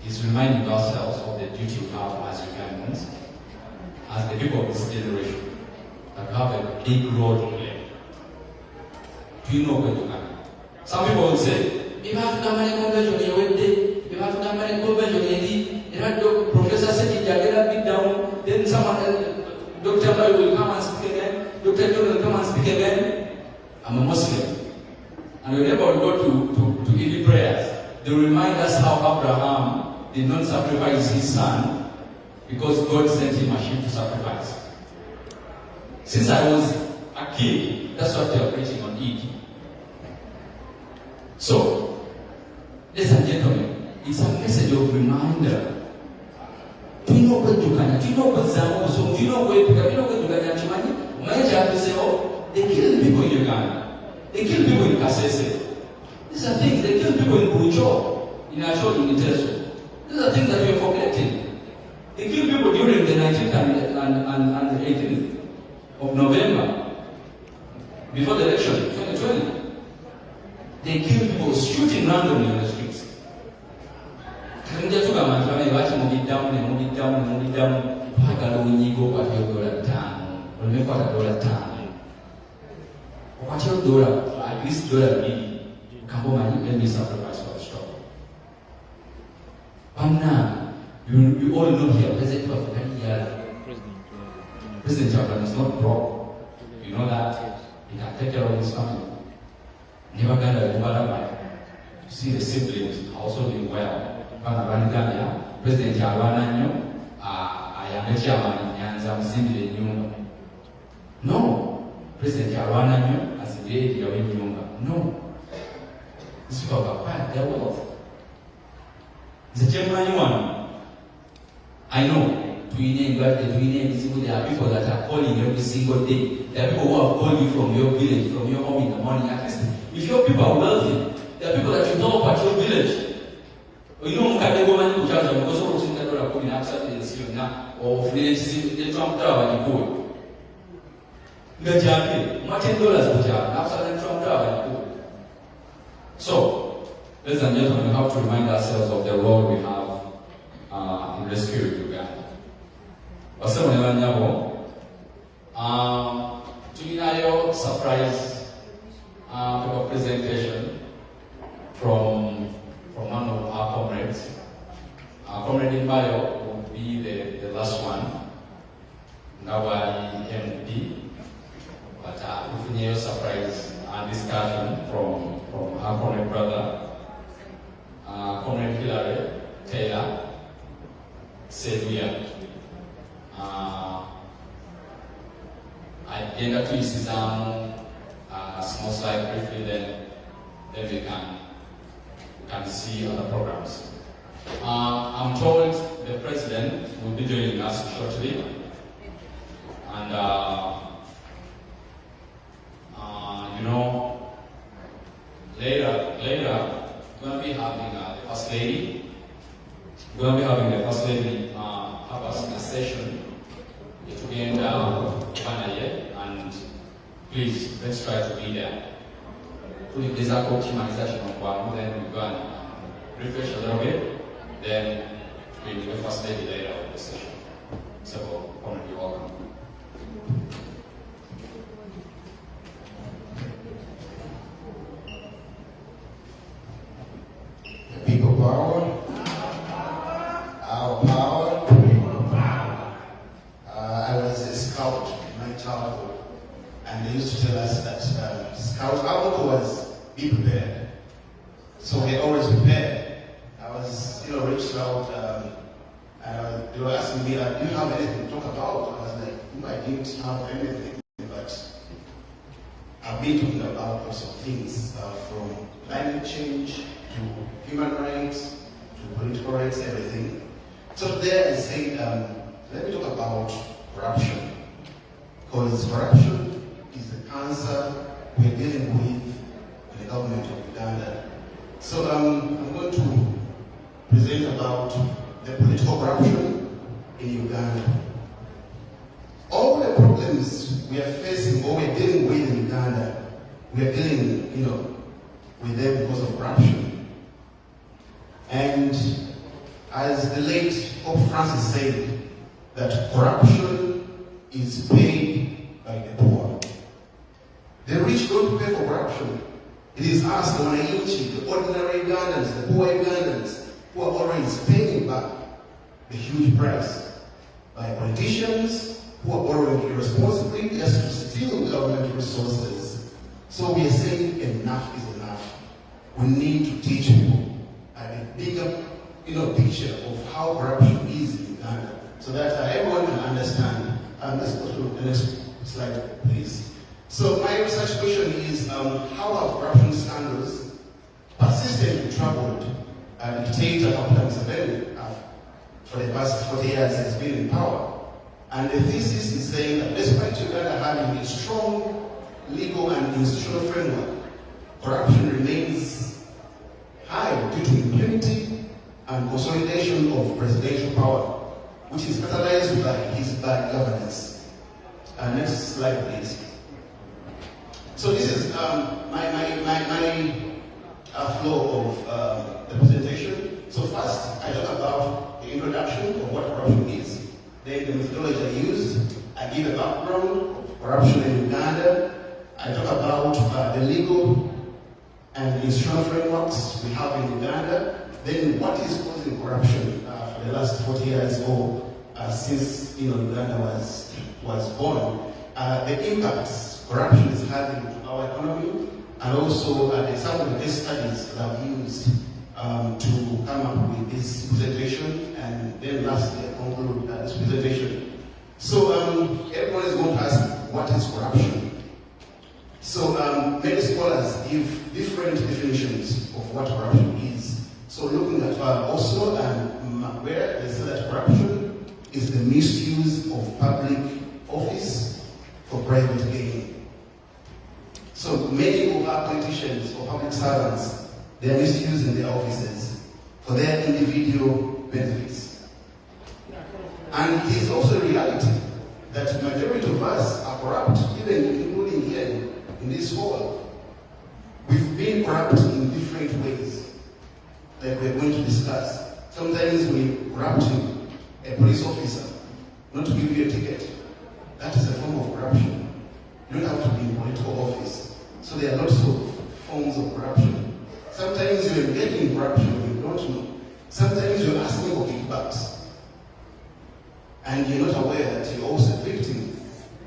is reminding ourselves of the duty we have as Ugandans, as the people of this generation, that we have a big role to play. Do you know where you are? Some people will say, you have to come and conversion you have to come and conversion the professor said you get a bit down, then someone Dr. Boy will come and speak again, Dr. John will come and speak again. I'm a Muslim. And whenever we go to Eid prayers, they remind us how Abraham did not sacrifice his son because God sent him a sheep to sacrifice. Since I was a kid, that's what they are preaching on Eid. So, ladies and gentlemen, it's a message of reminder. Do you know what you can? Do you know what Zambo? Do you know where you can? Do you know what you can? Imagine have to say, oh, they kill people in Uganda. They kill people in Kasese. These are things, they kill people in Bucho, in Ashod, in Iteso. These are things that we are forgetting. They kill people during the 19th and the 18th of November, before the election, 2020. They kill people shooting randomly on the streets. They just took a man to watch him move down, Pagalo Nigo, but you go at town, or make what a dollar town. What your dollar, at least dollar be, come home and let me sacrifice for the stock. But now, you all know here, let's say, not broke. You know that he can take care of his family. Never gonna to see the siblings also doing well. President Alwana I am the chairman in Nyanza Mzimbi Nyumba. No. President Alwana as a lady of Nyumba. No. This is about quiet their wealth. The chairman one. I know. There are people that are calling every single day. There are people who have called you from your village, from your home in the morning. At least, if your people are wealthy, there are people that you know about your village. You know, can go and put out because all things that are coming outside the city now, or village, they Trump Tower and you go. The Japanese, $10 per job, outside the Trump Tower and you go. So, ladies and gentlemen, we have to remind ourselves of the role we have in rescuing Uganda. Tulinayo surprise paper presentation from one of our comrades. Our comrade in bio will be the last one. Nawali MP. But Tulinayo surprise and discussion from our comrade brother, comrade Hillary Taylor Seduya. I get to Islam small slide briefly, then we can see other programs. I'm told the president will be joining us shortly, and you know, later we're going to be having the first lady. We're going to be having the first lady have us in a session. It will end and please let's try to be there. If there's a optimization of one, then we go and refresh a little bit, then we'll do the first lady later of the session. So, you're welcome. People power. Our power. I was a scout in my childhood, and they used to tell us that scout, our motto was be prepared. So we always prepared. I was, reached out, and they were asking me, do you have anything to talk about? I was like, I didn't have anything, but I've been talking about lots of things, from climate change to human rights to political rights, everything. So today I said, let me talk about corruption, because corruption is the cancer we're dealing with in the government of Uganda. So I'm going to present about the political corruption in Uganda. All the problems we are facing or we're dealing with in Uganda, we are dealing, with them because of corruption. And as the late Pope Francis said, that corruption is paid by the poor. The rich don't pay for corruption. It is us, the wananchi, the ordinary Ugandans, the poor Ugandans, who are always paying back the huge price by politicians who are borrowing irresponsibly just to steal government resources. So we are saying enough is enough. We need to teach people a bigger picture of how corruption is in Uganda, so that everyone can understand. Let's go to the next slide, please. So my research question is, how have corruption scandals persistently troubled dictator Captain Museveni for the past 40 years has been in power? And the thesis is saying that despite Uganda having a strong legal and institutional framework, corruption remains high due to impunity and consolidation of presidential power, which is catalyzed by his bad governance. Next slide, please. So this is my flow of the presentation. So first, I talk about the introduction of what corruption is. Then the methodology I used. I give a background of corruption in Uganda. I talk about the legal and institutional frameworks we have in Uganda. Then what is causing corruption for the last 40 years or since Uganda was born. the impacts corruption is having to our economy, and also some of the case studies that I've used to come up with this presentation, and then lastly I conclude this presentation. So everyone is going to ask, what is corruption? So many scholars give different definitions of what corruption is. So looking at Oslo and where they say that corruption is the misuse of public office for private gain. So many of our politicians or public servants, they are misusing their offices for their individual benefits. And it is also a reality that the majority of us are corrupt, even including here in this hall. We've been corrupt in different ways that we're going to discuss. Sometimes we corrupt a police officer not to give you a ticket. That is a form of corruption. You don't have to be in political office. So there are lots of forms of corruption. Sometimes you're engaging in corruption, you don't know. Sometimes you're asking for kickbacks, and you're not aware that you're also a victim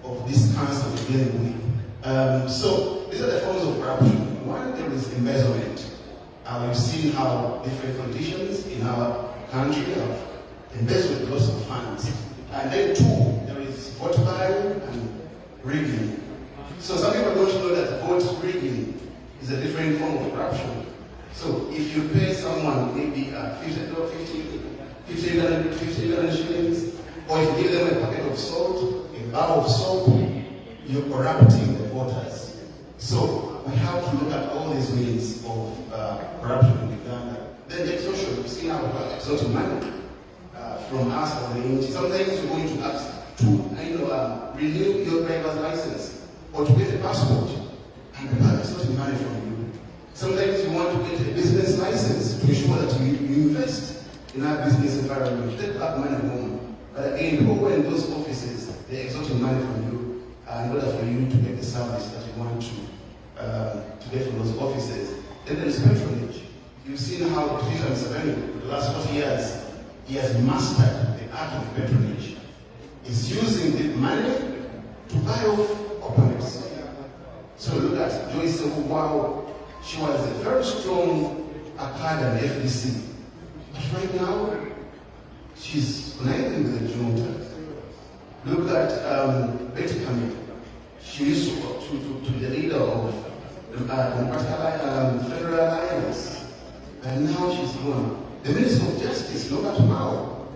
of this cancer you're dealing with. So these are the forms of corruption. One, there is embezzlement. We've seen how different politicians in our country have embezzled lots of funds. And then two, there is vote buying and rigging. So some people don't know that vote rigging is a different form of corruption. So if you pay someone maybe 50 million shillings, or if you give them a packet of salt, a bar of soap, you're corrupting the voters. So we have to look at all these means of corruption in Uganda. Then the extortion, we've seen how extorting money from us or the NG. Sometimes you're going to ask to renew your driver's license or to get a passport, and the bank is extorting money from you. Sometimes you want to get a business license to ensure that you invest in our business environment. You take back money home. But again, people who are in those offices, they're extorting money from you in order for you to get the service that you want to get from those offices. Then there is patronage. You've seen how Peter Museveni, for the last 40 years, he has mastered the art of patronage. He's using the money to buy off opponents. So look at Joyce Wow. She was a very strong academy FDC. But right now, she's connecting with the junta. Look at Betty Camille. She used to be the leader of the Federal Alliance. And now she's gone. The Minister of Justice, Robert Mao,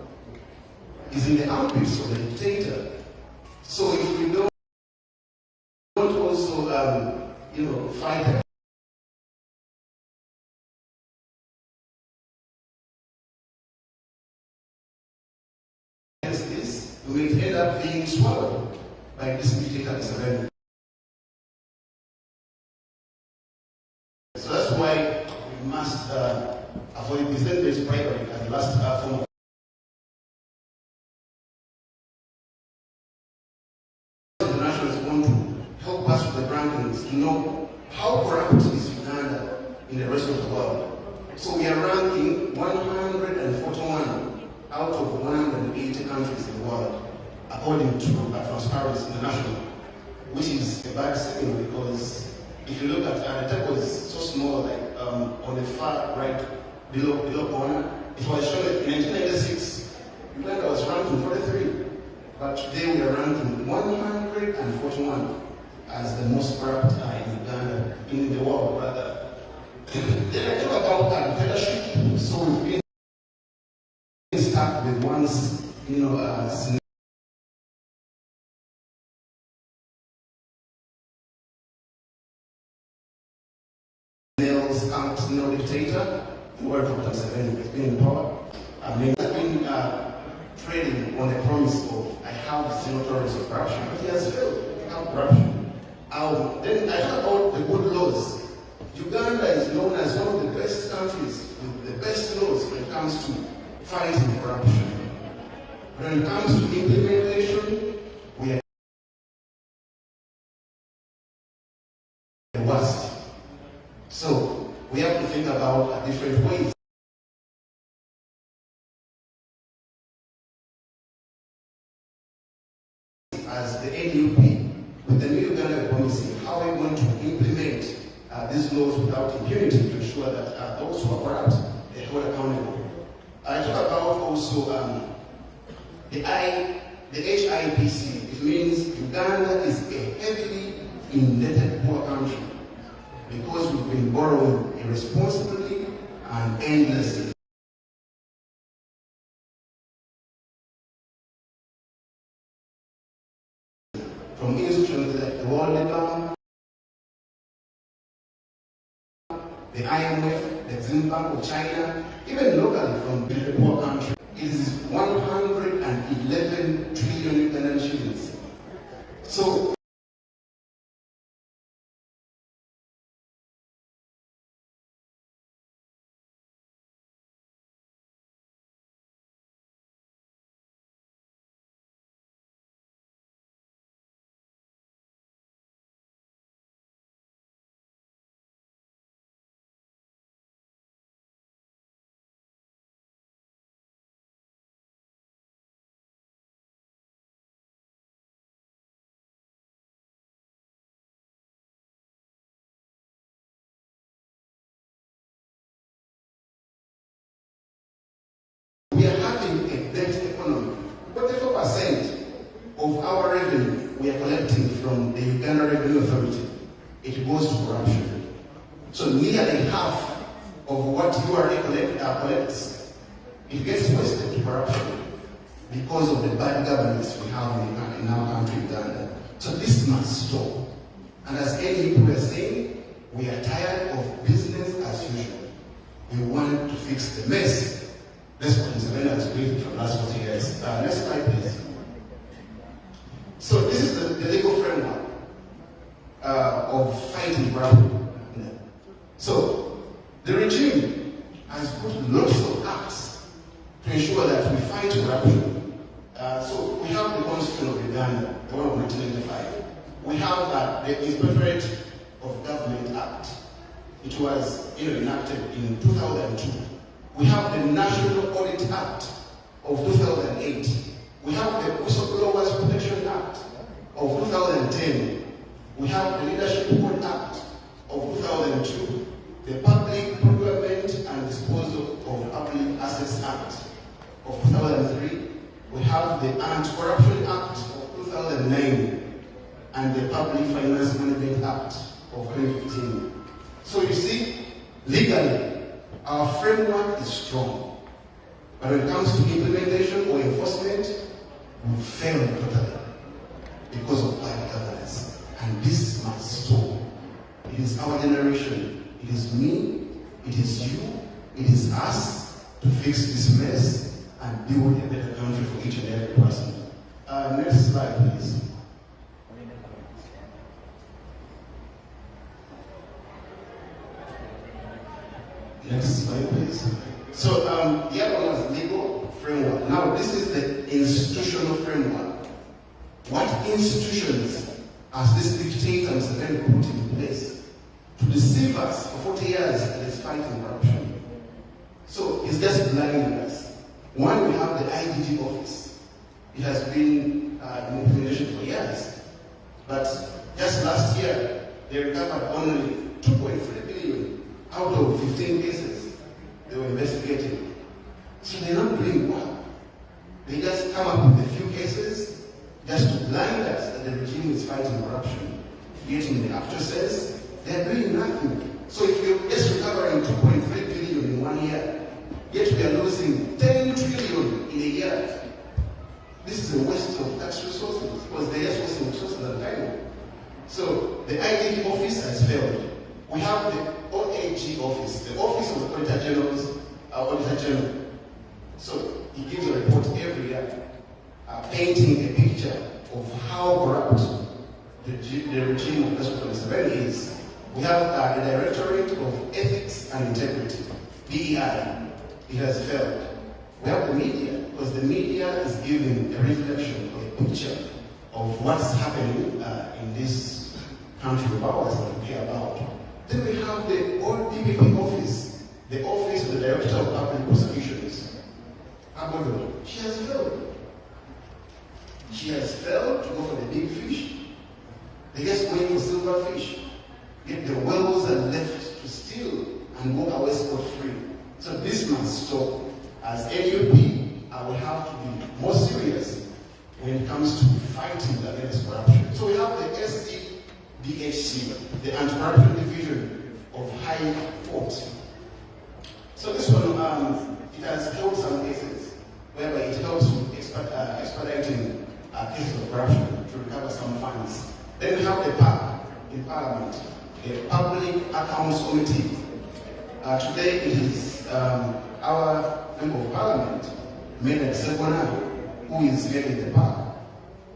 is in the armpits of the dictator. So if we don't also, fight against this, we will end up being swallowed by this dictator, Museveni. So that's why we must avoid business-based bribery as the last form of internationals want to help us with the rankings to know how corrupt is Uganda in the rest of the world. So we are ranking 141 out of 180 countries in the world, according to Transparency International, which is a bad signal because if you look at the table is so small, like on the far right below corner, it was shown that in 1996, Uganda was ranking 43, but today we are ranking 141 as the most corrupt in Uganda, in the world rather. Then I talk about leadership. So we've been stuck with one, dictator, who are Dr. Museveni has been in power. He has been trading on the promise of I have zero tolerance of corruption, but he has failed to have corruption. Then I talk about the good laws. Uganda is known as one of the best countries with the best laws when it comes to fighting corruption. When it comes to implementation, we are the worst. So we have to think about different ways. As the NUP, corrupt, they hold accountable. I talk about also the HIPC. It means Uganda is a heavily indebted poor country because we've been borrowing irresponsibly and endlessly. From institutions like the World Bank, the IMF, the Exim Bank of China, even locally from the poor country. It is 111 trillion Ugandan shillings. So we are having a debt economy. 44% of our revenue we are collecting from the Uganda Revenue Authority. It goes to corruption. So nearly half of what URA collects, it gets wasted to corruption because of the bad governance we have in our country, Uganda. So this must stop. And as any people are saying, we are tired of business as usual. We want to fix the mess. That's what Museveni has created for the last 40 years. Next slide, please. So this is the legal framework of fighting corruption. So the regime has put lots of acts to ensure that we fight corruption. So we have the Constitution of Uganda, the one of 1995. We have the Inspectorate of Government Act. It was enacted in 2002. We have the National Audit Act of 2008. We have the Whistleblowers Protection Act of 2010. We have the Leadership Code Act of 2002. The Public Procurement and Disposal of Public Assets Act of 2003. We have the Anti-Corruption Act of 2009 and the Public Finance Management Act of 2015. So you see, legally, our framework is strong, but when it comes to implementation or enforcement, we fail totally because of bad governance. And this must stop. It is our generation, it is me, it is you, it is us to fix this mess and build a better country for each and every person. Next slide, please. Next slide, please. So the other one was legal framework. Now this is the institutional framework. What institutions has this dictator Museveni put in place to deceive us for 40 years in this fighting corruption? So he's just blinding us. One, we have the IGG office. It has been in implementation for years. But just last year, they recovered only 2.3 billion out of 15 cases they were investigating. So they're not doing well. They just come up with a few cases just to blind us that the regime is fighting corruption. Yet in the actual sense, they're doing nothing. So if you're just recovering 2.3 billion in 1 year, yet we are losing 10 trillion in a year, this is a waste of tax resources because they're just wasting resources at a time. So the IGG office has failed. We have the OAG office, the Office of the Auditor General. So he gives a report every year, painting a picture of how corrupt the regime of President Museveni is. We have the Directorate of Ethics and Integrity, DEI. It has failed. We have the media, because the media is giving a reflection or a picture of what's happening in this country of ours that we care about. Then we have the old DPP office, the Office of the Director of Public Prosecutions. He-Bobi, she has failed. She has failed to go for the big fish. They're just going for silver fish. Yet the whales are left to steal and walk away scot-free. So as NUP, I will have to be more serious when it comes to fighting against corruption. So we have the SCDHC, the Anti-Corruption Division of High Court. So this one, it has held some cases whereby it helps with expediting cases of corruption to recover some funds. Then we have the PAC in Parliament, the Public Accounts Committee. Today it is our Member of Parliament, Mayor Sekwana, who is heading the PAC.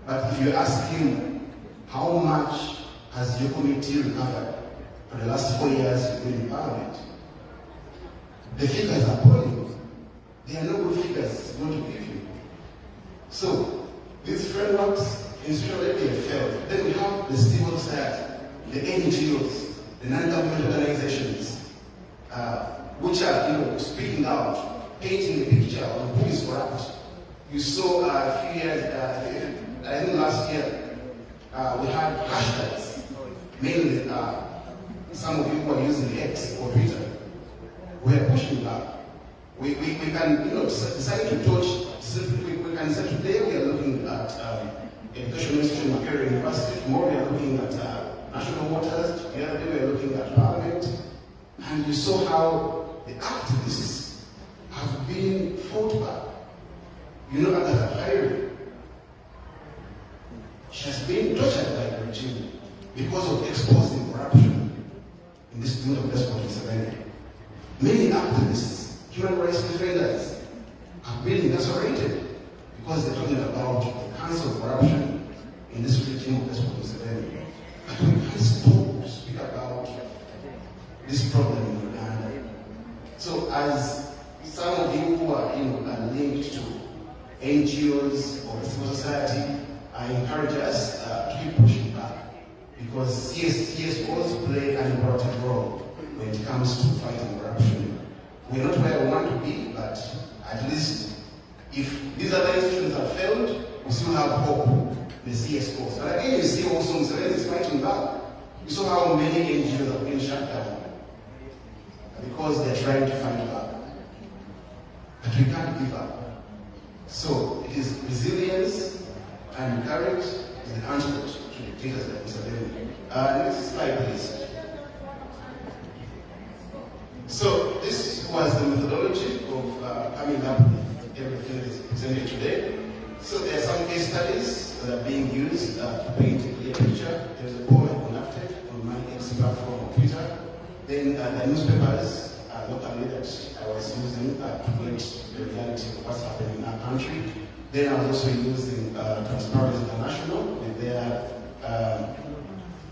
But if you ask him, how much has your committee recovered for the last 4 years you've been in Parliament? The figures are appalling. They are no good figures going to give you. So, these frameworks, institutionally, they have failed. Then we have the civil society, the NGOs, the non-government organizations, which are, speaking out, painting the picture of who is corrupt. You saw a few years, I think last year, we had hashtags, mainly some of you who are using X or Twitter. We are pushing back. We can, decide to touch, simply, we can say today we are looking at education institution, Makerere University, tomorrow we are looking at national waters, the other day we are looking at Parliament, and you saw how the activists have been fought back. Agatha Kyrie, she has been tortured by the regime because of exposing corruption in this doing of despot Museveni. Many activists, human rights defenders, have been incarcerated because they're talking about the cancer of corruption in this regime of despot Museveni. But we can't stop to speak about this problem in Uganda. So as some of you who are linked to NGOs or civil society, I encourage us to keep pushing back, because CSOs play an important role when it comes to fighting corruption. We're not where we want to be, but at least if these other institutions have failed, we still have hope, the CSOs. But again, you see also Museveni is fighting back. You saw how many NGOs have been shut down because they're trying to fight back. But we can't give up. So it is resilience and courage is the antidote to dictators like Museveni. Next slide, please. So this was the methodology of coming up with everything that is presented today. So there are some case studies that are being used to paint a clear picture. There's a poll I conducted on my X platform on Twitter. Then the newspapers locally that I was using to get the reality of what's happening in our country. Then I was also using Transparency International with their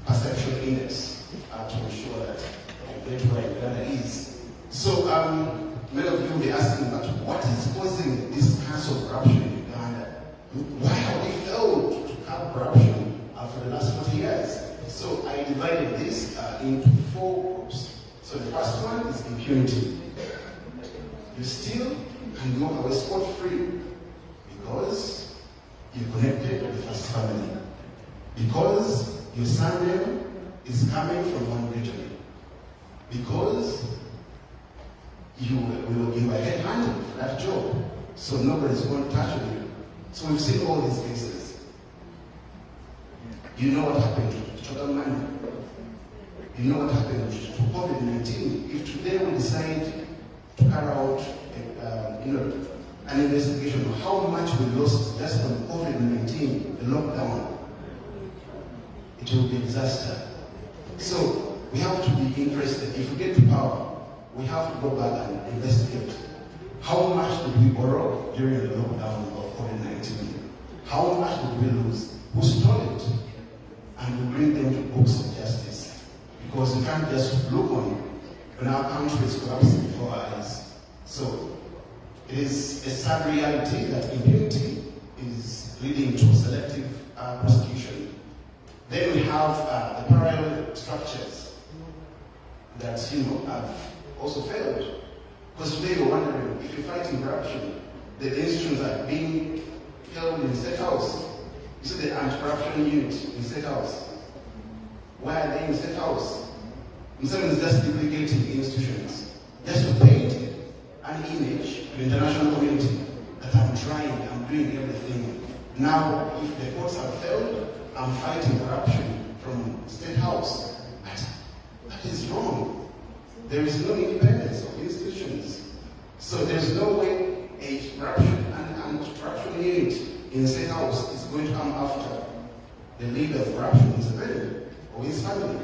perception index to ensure that I get where Uganda is. So many of you will be asking about what is causing this cancer of corruption in Uganda? Why have we failed to curb corruption for the last 40 years? So I divided this into 4 groups. So the first one is impunity. You steal and walk away scot-free because you're connected to the first family. Because your surname is coming from one region. Because you were headhunted for that job, so nobody's going to touch you. So we've seen all these cases. You know what happened to total money. You know what happened to COVID-19. If today we decide to carry out an investigation of how much we lost just on COVID-19, the lockdown, it will be a disaster. So we have to be interested. If we get to power, we have to go back and investigate. How much did we borrow during the lockdown of COVID-19? How much did we lose? Who stole it? And we bring them to books of justice. Because we can't just look on when our country is collapsing before our eyes. So it is a sad reality that impunity is leading to selective prosecution. Then we have the parallel structures that have also failed. Because today you're wondering, if you're fighting corruption, the institutions are being held in the State House. You see the anti-corruption unit in the State House. Why are they in the State House? Museveni is just duplicating institutions, just to paint an image the international community that I'm trying, I'm doing everything. Now, if the courts have failed, I'm fighting corruption from State House. That is wrong. There is no independence of institutions. So there's no way a corruption and corruption unit in the State House is going to come after the leader of corruption in Museveni or his family.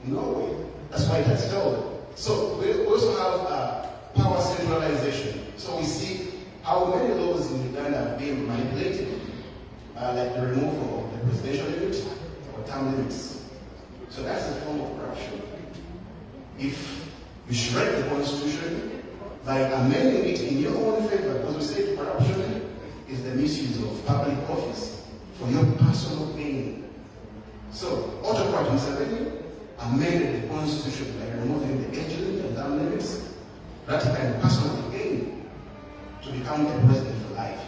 No way. That's why it has failed. So we also have power centralization. So we see how many laws in Uganda have been manipulated, like the removal of the presidential limit or term limits. So that's a form of corruption. If you shred the constitution by amending it in your own favor, because we say corruption is the misuse of public office for your personal gain. So autocrat Museveni amended the constitution by removing the age limit and term limits, ratifying personal gain to become the president for life.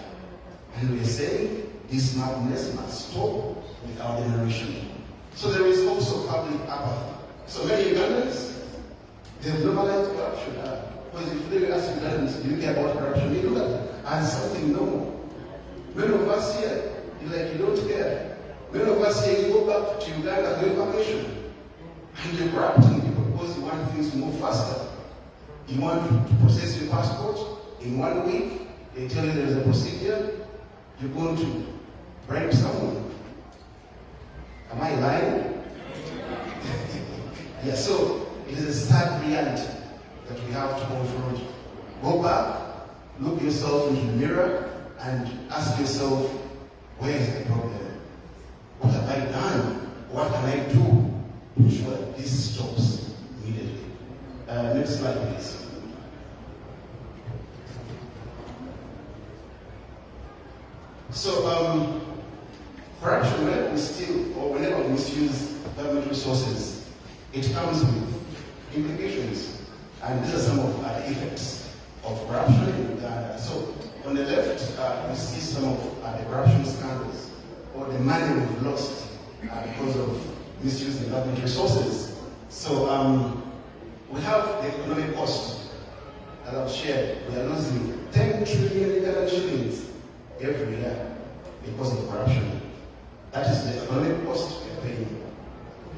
And we are saying this madness must stop with our generation. So there is also public apathy. So many Ugandans, they have normalized corruption. Because if they ask Ugandans, do you care about corruption? They look at it as something normal. Many of us here, you're like, you don't care. Many of us here, you go back to Uganda for information. And you're corrupting people because you want things to move faster. You want to process your passport in 1 week. They tell you there's a procedure. You're going to bribe someone. Am I lying? Yeah, so it is a sad reality that we have to confront. Go back, look yourself into the mirror, and ask yourself, where is the problem? What have I done? What can I do to ensure that this stops immediately? Next slide, please. So, corruption, whenever we steal or whenever we misuse government resources, it comes with implications. And these are some of the effects of corruption in Uganda. So, on the left, we see some of the corruption scandals or the money we've lost because of misusing government resources. So, we have the economic cost that I've shared. We are losing 10 trillion Ugandan shillings every year because of corruption. That is the economic cost we are paying.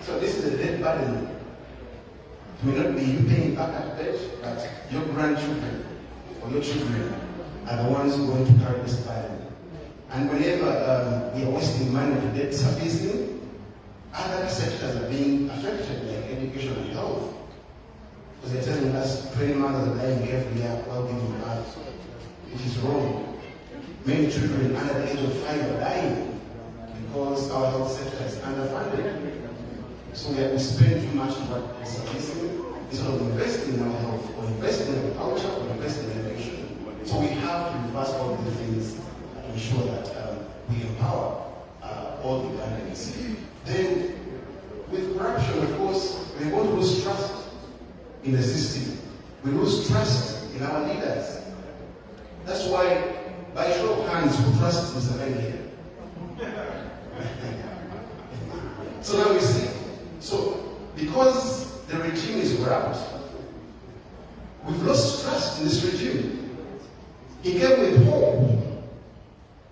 So this is the debt burden. It may not be you paying back at debt, but your grandchildren or your children are the ones going to carry this burden. And whenever we are wasting money to debt servicing, other sectors are being affected, like education and health. Because they're telling us 20 mothers are dying every year while giving birth, which is wrong. Many children under the age of 5 are dying because our health sector is underfunded. So we spend too much on what is servicing instead of investing in our health, or investing in agriculture, or investing in education. So we have to reverse all these things to ensure that we empower all the Ugandans. Then, with corruption, of course, we're going to lose trust in the system. We lose trust in our leaders. That's why, by show of hands, who trusts Museveni here? So now we see. So, because the regime is corrupt, we've lost trust in this regime. He came with hope.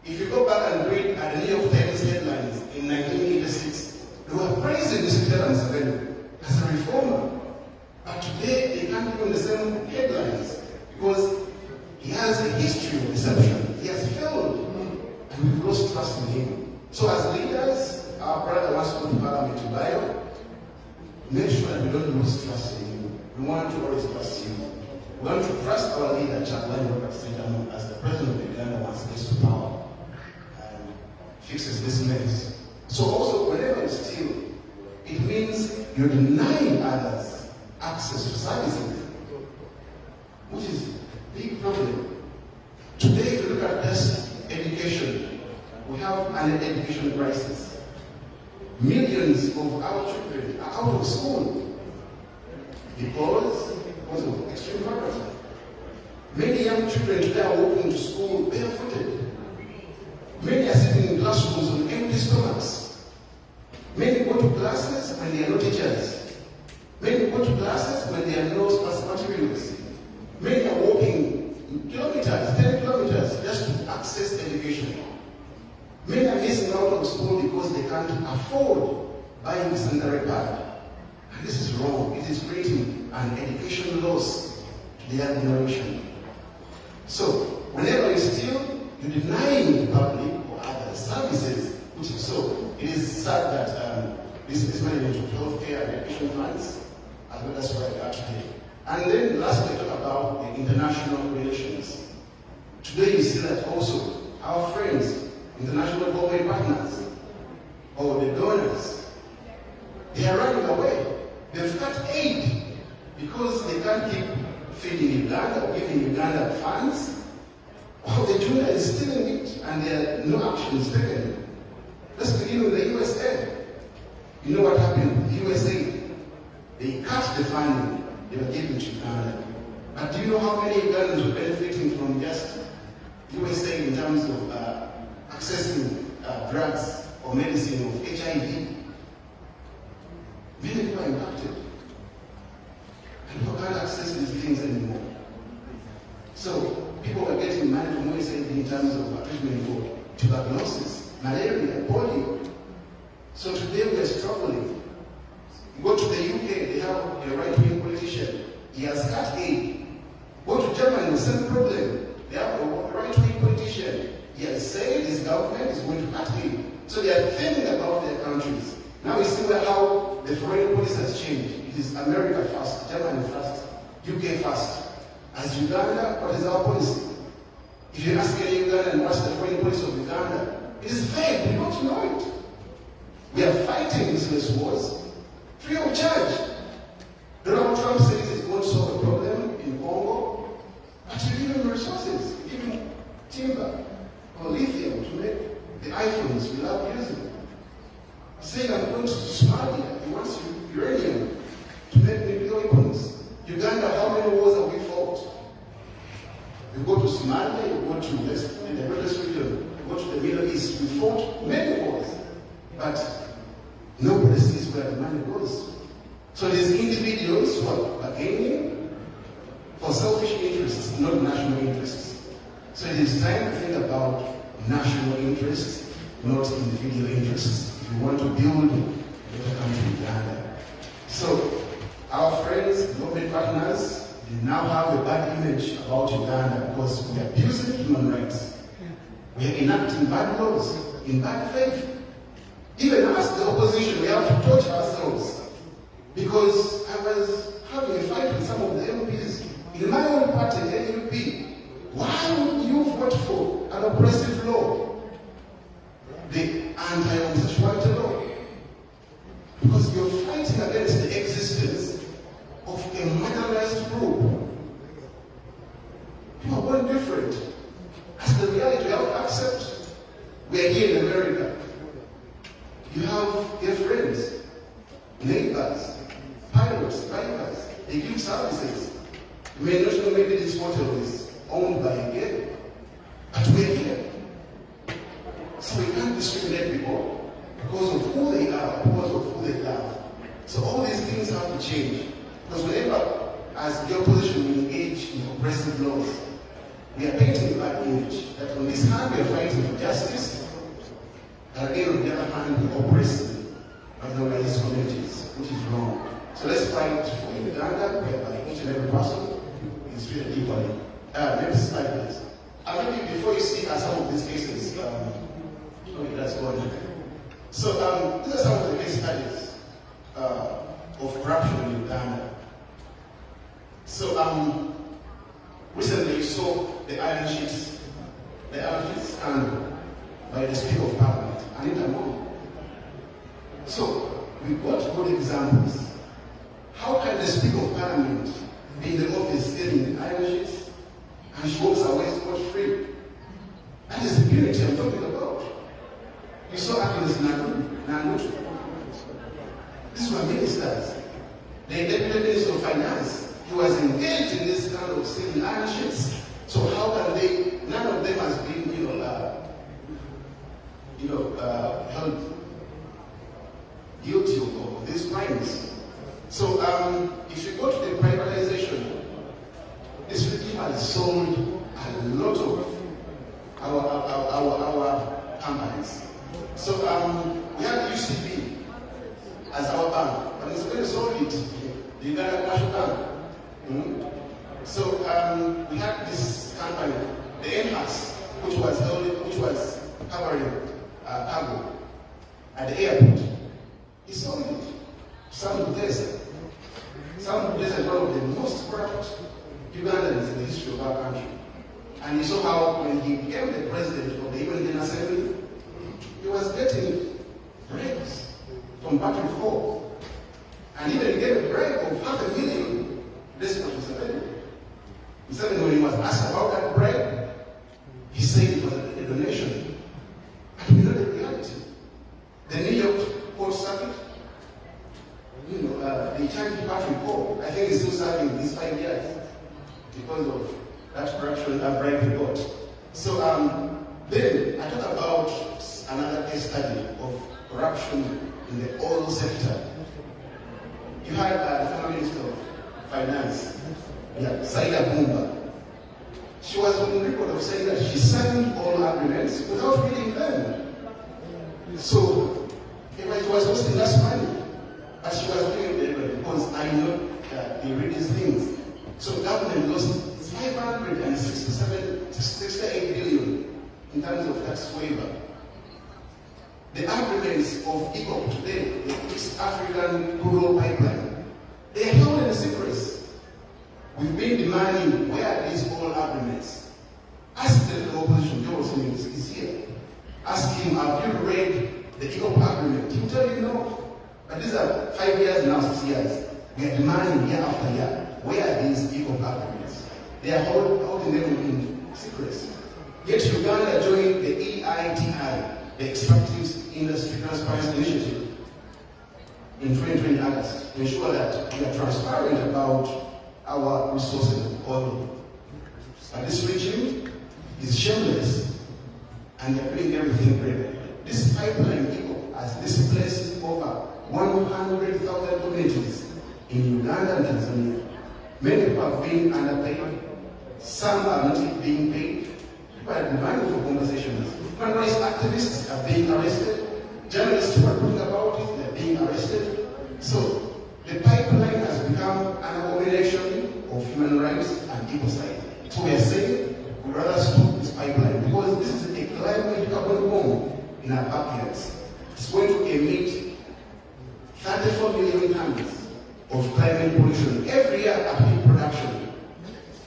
If you go back and read the New York Times headlines in 1986, they were praising this President Museveni as a reformer. But today, they can't give him the same headlines because he has a history of deception. He has failed, and we've lost trust in him. So as leaders, our brother wants to go to Parliament to bio, make sure that we don't lose trust in him. We want to always trust him. We want to trust our leader, Chaplain Robert Sejano, as the president of Uganda once gets to power and fixes this mess. So also, whenever you steal, it means you're denying others access to services, which is a big problem. Today, if you look at this education, we have an education crisis. Millions of our children are out of school because of extreme poverty. Many young children today are walking to school barefooted. Many are sitting in classrooms on empty stomachs. Many go to classes when they are no teachers. Many go to classes when there are no class materials. Many are walking kilometers school because they can't afford buying sanitary pad. And this is wrong. It is creating an education loss to the young generation. So, whenever you steal, you're denying the public or other services. So, it is sad that this management of healthcare and education funds, as well as what I got today. And then lastly, I talk about the international relations. Today you see that also our friends, international government partners, or the donors, they are running away. They've cut aid because they can't keep feeding Uganda or giving Uganda funds. Or the junior is stealing it and there are no actions taken. Let's begin with the USA. You know what happened with the USA? They cut the funding they were giving to Uganda. But do you know how many Ugandans were benefiting from just USA in terms of accessing drugs or medicine of HIV? Many people are impacted. And people can't access these things anymore. So people are getting money from USA in terms of treatment for tuberculosis, malaria, polio. So today we are struggling. You go to the UK, they have a right-wing politician. He has cut aid. Go to Germany, the same problem. They have a right-wing politician. He has said his government is going to cut aid. So they are thinking about their countries. Now we see how the foreign policy has changed. It is America first, Germany first, UK first. As Uganda, what is our policy? If you ask any Ugandan what's the foreign policy of Uganda, it is vague. We don't know it. We are fighting useless wars free of charge. Donald Trump says he's going to solve a problem in Congo, but you give him resources, give him timber or lithium to make the iPhones we love using. Saying I'm going to Somalia, he wants uranium to make nuclear weapons. Uganda, how many wars have we fought? You go to Somalia, you go to the greatest region, you go to the Middle East, we fought many wars. But nobody sees where the money goes. So there's individuals who are bargaining for selfish interests, not national interests. So it is time to think about national interests, not individual interests. If you want to build a better country, Uganda. So our friends, government partners, they now have a bad image about Uganda because we are abusing human rights. We are enacting bad laws in bad faith. Even us, the opposition, we have to torture ourselves. Because I was having a fight with some of the MPs in my own party, NUP. Why would you vote for an oppressive law? The anti-homosexuality law? Because you're fighting against the existence of a marginalized group. People are born different. That's the reality we have to accept. We are here in America. You have your friends, neighbors, pilots, drivers. They give services. You may not know maybe this hotel is owned by a gay, but we're here. So we can't discriminate people because of who they are, because of who they love. So all these things have to change. Because whenever, as the opposition, we engage in oppressive laws, we are painting a bad image that on this hand we are fighting for justice, and again, on the other hand, we oppress marginalized communities, which is wrong. So let's fight for Uganda, whereby each and every person is treated equally. Next slide, please. Maybe before you see some of these cases, that's going. So these are some of the case studies of corruption in Uganda. So recently you saw the iron sheets scandal by the Speaker of Parliament, He.Bobi. So we got good examples. How can the Speaker of Parliament be in the office getting the iron sheets and she walks away scot-free? That is the unity I'm talking about. You saw activists Nanutu. These were ministers. The Deputy Minister of Finance, he was engaged in this kind of stealing iron sheets. So how can they, none of them has been, held guilty of these crimes. So if you go to the privatization, this regime has sold a lot of our companies. So we had UCB as our bank, but it's very solid, the Uganda Commercial Bank. So we had this company, the NHAS, which was covering cargo at the airport. He sold it. Some Desert. Some Desert, one of the most corrupt Ugandans in the history of our country. And you saw how when he became the president of the Uganda Assembly, he was getting bribes from back and forth. And even gave a bribe of $500,000. This was Museveni. Museveni, when he was asked about that bribe, he said it was a donation. And we know the reality. The New York Court Circuit, they charged Patrick Paul. I think he's still serving these 5 years because of that corruption, that bribe he got. So then I talk about another case study of corruption in the oil sector. You had the former Minister of Finance, Saida Bumba. She was on record of saying that she signed all agreements without reading them. So it was costing us money, but she was doing it because I know that they read these things. So government lost 568 billion in terms of tax waiver. The agreements of He.Bobi today, the East African Rural Pipeline, they are held in secrecy. We've been demanding where are these oil agreements. Ask the opposition, Joe is here. Ask him, have you read the He.Bobi agreement? He will tell you no. But these are 5 years now, 6 years. We are demanding year after year, where are these He.Bobi agreements? They are holding them in secrecy. Yet Uganda joined the EITI, the Extractive Industry Transparency Initiative, in 2020 August, to ensure that we are transparent about our resources of oil. But this regime is shameless, and they are doing everything great. This pipeline has displaced over 100,000 communities in Uganda and Tanzania. Many people have been underpaid. Some are not being paid. People are demanding for compensations. Human rights activists are being arrested. Journalists who are talking about it, they're being arrested. So the pipeline has become an abomination of human rights and ecocide. So we are saying we'd rather stop this pipeline because this is a climate carbon bomb in our backyards. It's going to emit 34 million tons of climate pollution every year at peak production.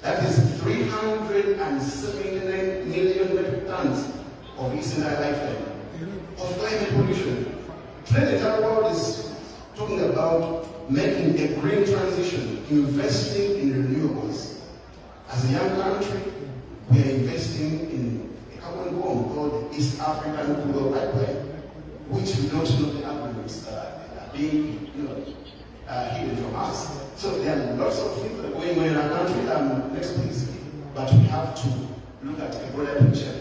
That is 379 million metric tons of its entire lifetime of climate pollution. Today the entire world is talking about making a green transition, investing in renewables. As a young country, we are investing in a carbon bomb called the East African Rural Pipeline, which we don't know the agreements are being hidden from us. So there are lots of things that are going on in our country. Next please. But we have to look at a broader picture.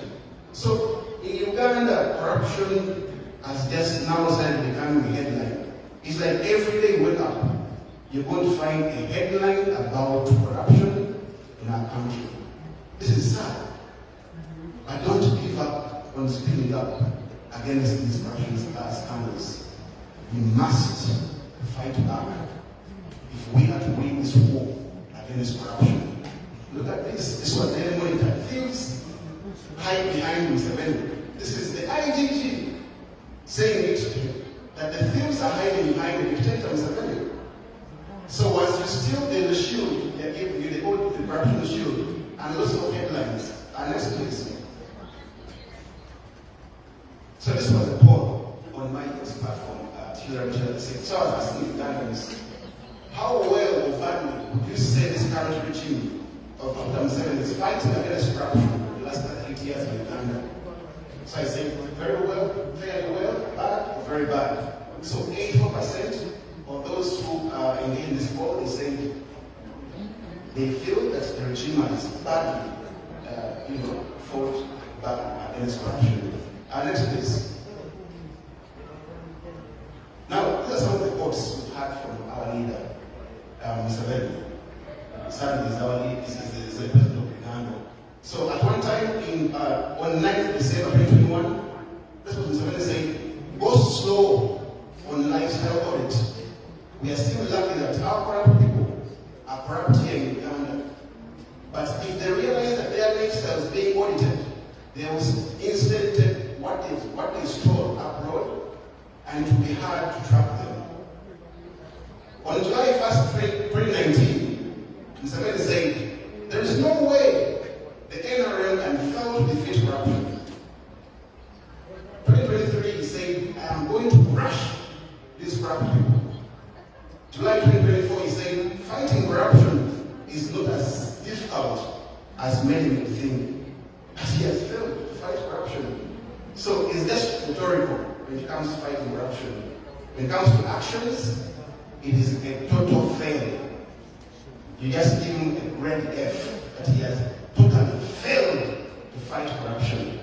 So in Uganda, corruption has just now started becoming a headline. It's like every day you wake up, you're going to find a headline about corruption in our country. This is sad. But don't give up on speaking up against these corruption scandals. We must fight back if we are to win this war against corruption. Look at this. This was the monitor. Thieves hide behind Museveni. This is the IGG saying it, that the thieves are hiding behind the dictator Museveni. So once you steal the shield, they give you the old corruption shield and lots of headlines. Next please. So this was a poll on my platform at Hillary Clinton. So I was asking Ugandans, how well or badly would you say this current regime of Dr. Museveni is fighting against corruption in the last 8 years in Uganda? So I say very well, fairly well, bad, or very bad. So 84% of those who are engaged in this poll, they say they feel that the regime has badly fought back against corruption. Next please. Now, these are some of the quotes we've had from our leader, Museveni. Sadly, is our leader, is the president of Uganda. So at one time, on 9th December 2021, this was Museveni saying our corrupt people are corrupt here in Uganda. But if they realize that their lifestyle is being audited, they will instead take what they stole abroad, and it will be hard to track them. On July 1st, 2019, Mr. said, there is no way the NRM can fail to defeat corruption. 2023, he said, I am going to crush these corrupt people. July 2024, he said, fighting corruption is not as difficult as many may think. But he has failed to fight corruption. So it's just rhetorical when it comes to fighting corruption. When it comes to actions, it is a total failure. You just give him a grade F, but he has totally failed to fight corruption.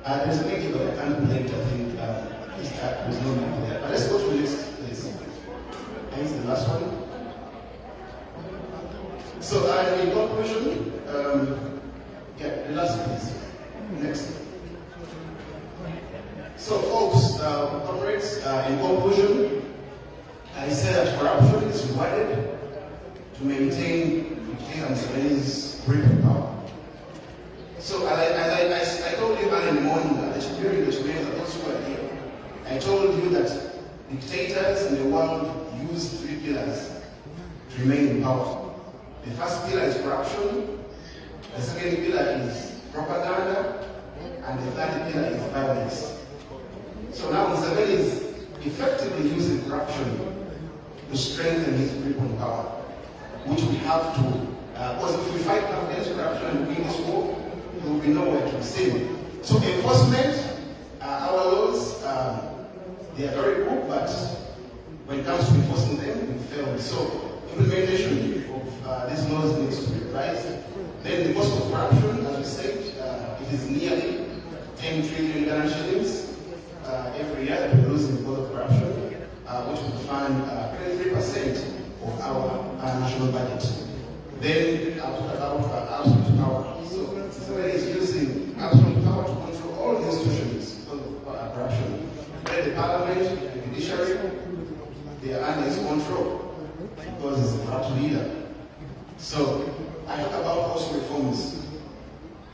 There's a big but I can't relate, I think, there's no need there. But let's go to the next place. And it's the last one. So, in conclusion, the last place. Next. So, folks, comrades, in conclusion, I say that corruption is rewarded to maintain Museveni's grip of power. So, as I told you early in the morning, during the debates of those who are here, I told you that dictators in the world use three pillars to remain in power. The first pillar is corruption, the second pillar is propaganda, and the third pillar is violence. So now Museveni is effectively using corruption to strengthen his grip on power, which we have to, because if we fight against corruption and win this war, there will be nowhere to be seen. So enforcement, our laws, they are very good, but when it comes to enforcing them, we fail. So implementation of these laws needs to be revised. Then the cost of corruption, as we said, it is nearly 10 trillion Ghana shillings every year that we're losing because of corruption, which will fund 23% of our national budget. Then I'll talk about absolute power. So somebody is using absolute power to control all the institutions because of corruption. Then the parliament, the judiciary, they are under his control because he's a corrupt leader. So I talk about social reforms.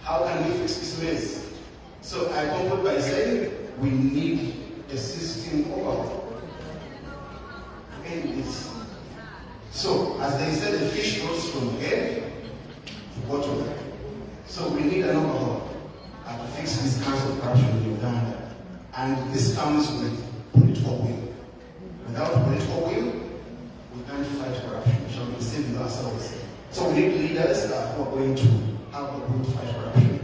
How can we fix this mess? So I conclude by saying we need a system overhaul to end this. So, as they said, the fish goes from head to bottom. So we need an overhaul to fix this kind of corruption in Uganda. And this comes with political will. Without political will, we can't fight corruption. We shall be saving ourselves. So we need leaders who are going to have the will to fight corruption.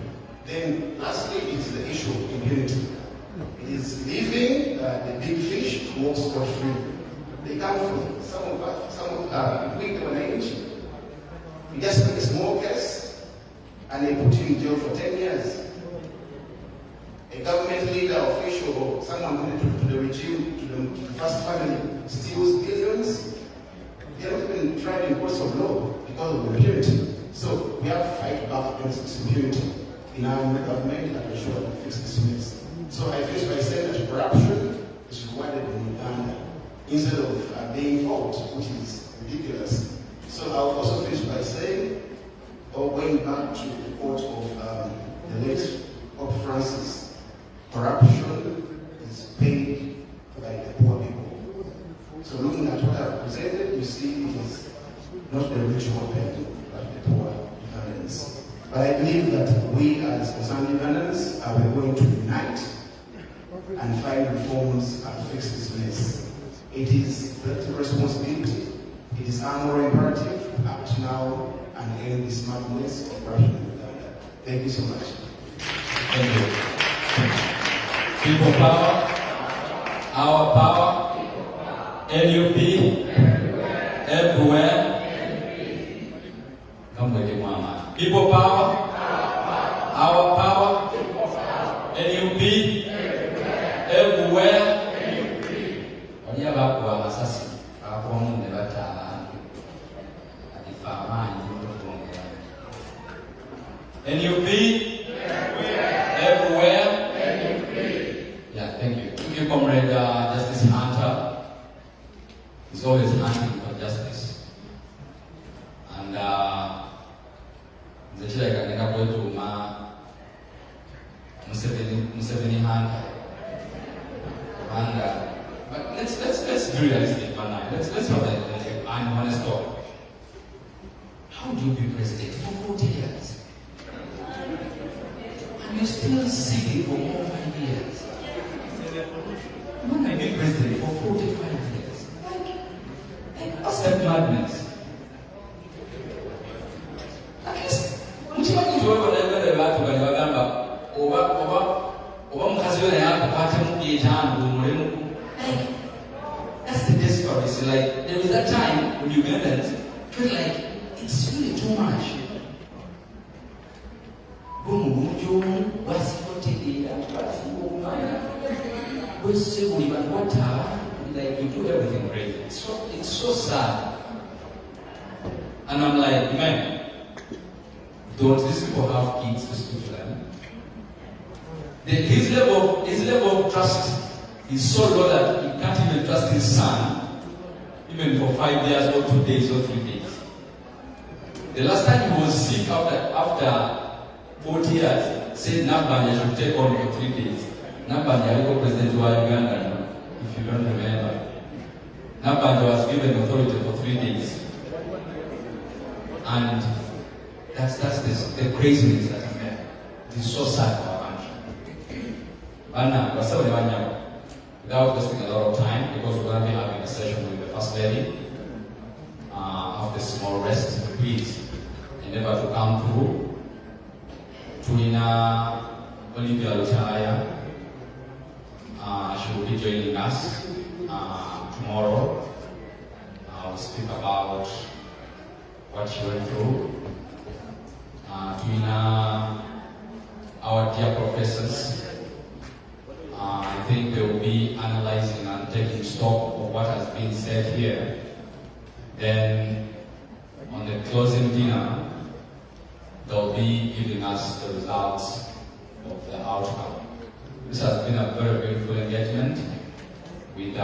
Then, lastly, is the issue of impunity. It is leaving the big fish to walk scot-free. They come from some of we were age. We just make a small case and they put you in jail for 10 years. A government leader, official, or someone connected to the regime, to the first family, steals billions. They are not even tried in courts of law because of impunity. So we have to fight back against this impunity in our government and ensure that we fix this mess. So I finish by saying that corruption is rewarded in Uganda instead of being fought, which is ridiculous. So I'll also finish by saying, or going back to the quote of the late Pope Francis, corruption is paid by the poor people. So looking at what I've presented, you see it is not the rich who are paid, but the poor Ugandans. But I believe that we as concerned Ugandans are going to unite and find reforms and fix this mess. It is collective responsibility. It is our moral imperative to act now and end this madness of corruption in Uganda. Thank you so much. Thank you. People power, our power, NUP, everywhere. Come with you, Mama. People power, our power, NUP, everywhere. Wani abakuwa masasi, abakuwa mungu nebata adifama NUP, everywhere. Yeah, thank you. Thank you, Comrade Justice Hunter. He's always hunting for justice. to Museveni hand. And but let's be realistic, man. Let's have an honest talk. How do you be president for 40 years? And you're still seeking for more 5 years. When I be president for 45 years, what's that madness? At least, mchimani tuwewe wanaibele watu kani wagamba oba mkazi wena yako pate muki etangu mwemu. That's the desperation. Like, there was that time when Ugandans felt like it's really too much. Like, you do everything great. It's so sad. And I'm like, man, don't these people have kids to speak to them? His level of trust is so low that he can't even trust his son, even for 5 years or 2 days or 3 days. The last time he was sick after 40 years, said Nabanya should take on for 3 days. Nabanya was president of Uganda, if you don't remember. Nabanya was given authority for 3 days. And that's the craziness that is there. It is so sad for our country. Without wasting a lot of time, because we're going to be having a session with the First Lady after small rest, please endeavor to come through to Olivia Lutaya. She will be joining us tomorrow. We'll speak about what she went through. Our dear professors, I think they will be analyzing and taking stock of what has been said here. Then, on the closing dinner, they'll be giving us the results of the outcome. This has been a very beautiful engagement with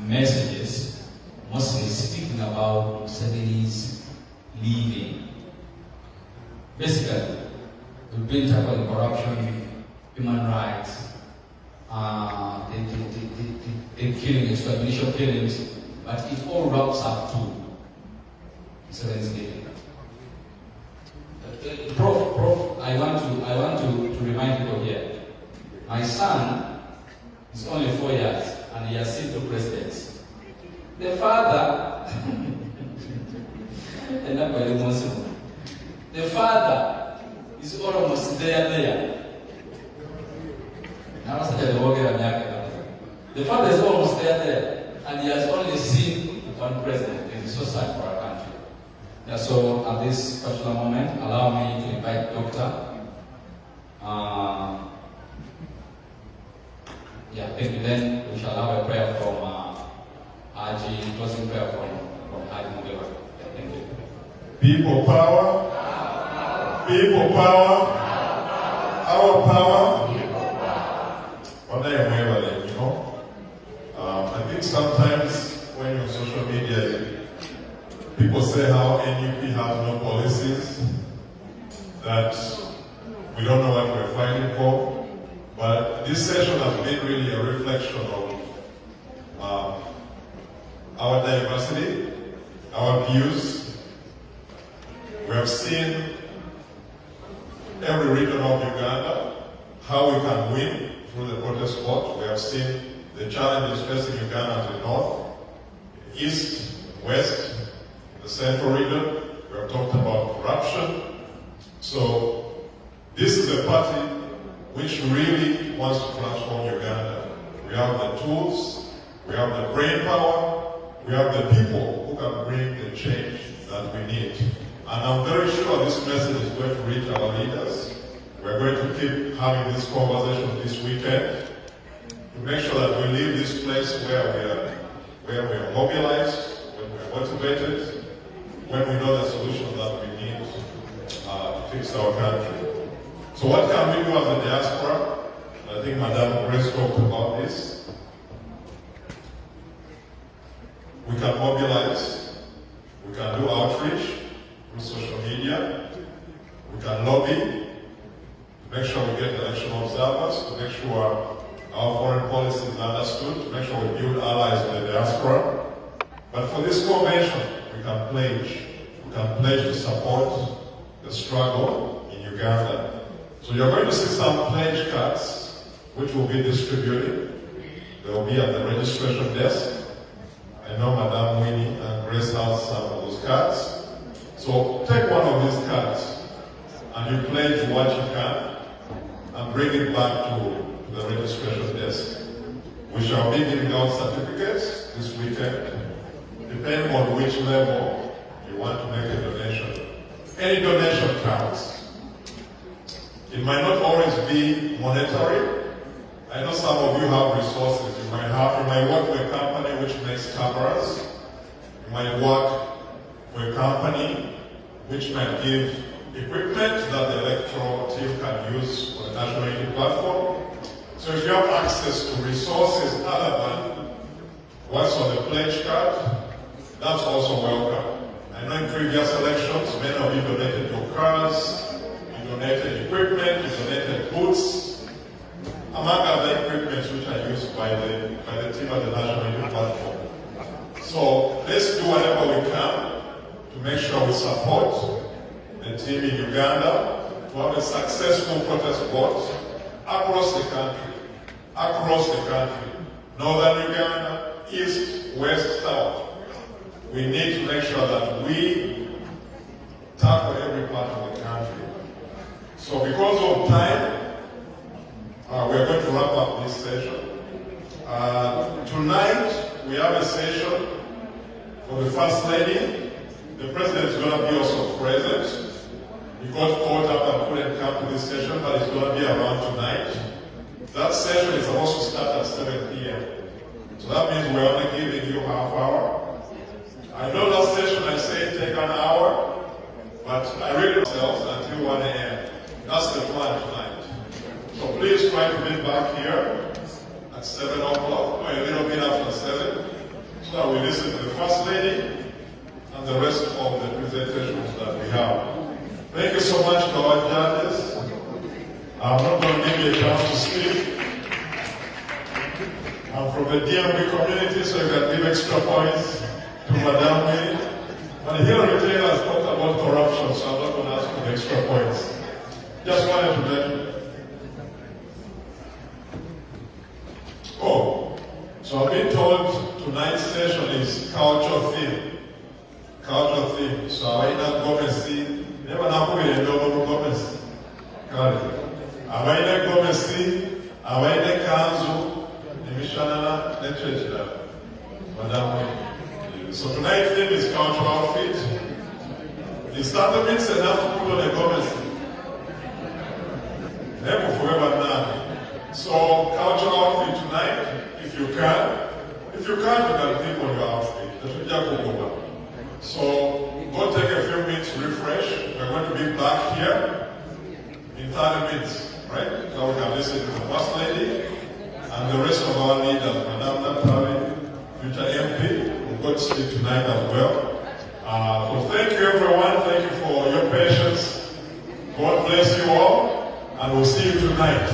messages, mostly speaking about Museveni's leaving. Basically, we've been tackling corruption, human rights, the killing, extrajudicial killings, but it all wraps up to Museveni's leaving. Prof, I want to remind people here. My son is only 4 years and he has seen 2 presidents. The father, the father is almost there. The father is almost there, and he has only seen 1 president. It is so sad for our country. Yeah, so at this particular moment, allow me to invite Doctor. Thank you. Then we shall have a prayer from RG, closing prayer from He.Bobi. Thank you. People power. People power. Our power. I think sometimes when you're on social media, people say how NUP have no policies, that we don't know what we're fighting for. But this session has been really a reflection of our diversity, our views. We have seen every region of Uganda, how we can win through the protest vote. We have seen the challenges facing Uganda in the north, east, west, the central region. We have talked about corruption. So this is a party which really wants to transform Uganda. We have the tools, we have the brain power, we have the people who can bring the change that we need. And I'm very sure this message is going to reach our leaders. We're going to keep having this conversation this weekend to make sure that we leave this place where we are mobilized, when we are motivated, when we know the solution that we need to fix our country. So what can we do as a diaspora? I think Madam Grace talked about this. We can mobilize, we can do outreach through social media, lobby to make sure we get election observers, to make sure our foreign policy is understood, to make sure we build allies in the diaspora. But for this convention, we can pledge. We can pledge to support the struggle in Uganda. So you're going to see some pledge cards which will be distributed. They will be at the registration desk. I know Madame Winnie and Grace have some of those cards. So take one of these cards and you pledge what you can and bring it back to the registration desk. We shall be giving out certificates this weekend, depending on which level you want to make a donation. Any donation counts. It might not always be monetary. I know some of you have resources. You might work for a company which makes cameras. You might work for a company which might give equipment that the electoral team can use for the national unity platform. So if you have access to resources other than what's on the pledge card, that's also welcome. I know in previous elections, many of you donated your cars, you donated equipment, you donated boots, among other equipment which are used by the team at the national unity platform. So let's do whatever we can to make sure we support the team in Uganda to have a successful protest vote across the country. Northern Uganda, East, West, South. We need to make sure that we tackle every part of the country. So because of time, we are going to wrap up this session. Tonight, we have a session for the First Lady. The President is going to be also present. He got caught up and couldn't come to this session, but he's going to be around tonight. That session is supposed to start at 7 p.m. So that means we're only giving you half hour. I know that session I say take an hour, but I really ourselves until 1 a.m. That's the plan tonight. So please try to be back here at 7 o'clock, or a little bit after 7, so that we listen to the First Lady and the rest of the presentations that we have. Thank you so much to our judges. I'm not going to give you a chance to speak. I'm from the DMV community, so you can give extra points to Madame May. But here retail has talked about corruption, so I'm not going to ask for the extra points. Just wanted to mention. Oh, so I've been told tonight's session is culture theme. Culture theme. So I not go and see. Never know who you don't go and see. Got it. Abaine go and see. Abaine kanzu. Nimishana na church. Madame. So tonight's theme is cultural outfit. Is that the mix enough to put on a government? Never forever now. So cultural outfit tonight, if you can. If you can't, you can think on your outfit. So go take a few minutes to refresh. We're going to be back here in 30 minutes, right? So we can listen to the First Lady and the rest of our leaders, Madame Natali, future MP, who got to speak tonight as well. So thank you everyone, thank you for your patience. God bless you all, and we'll see you tonight.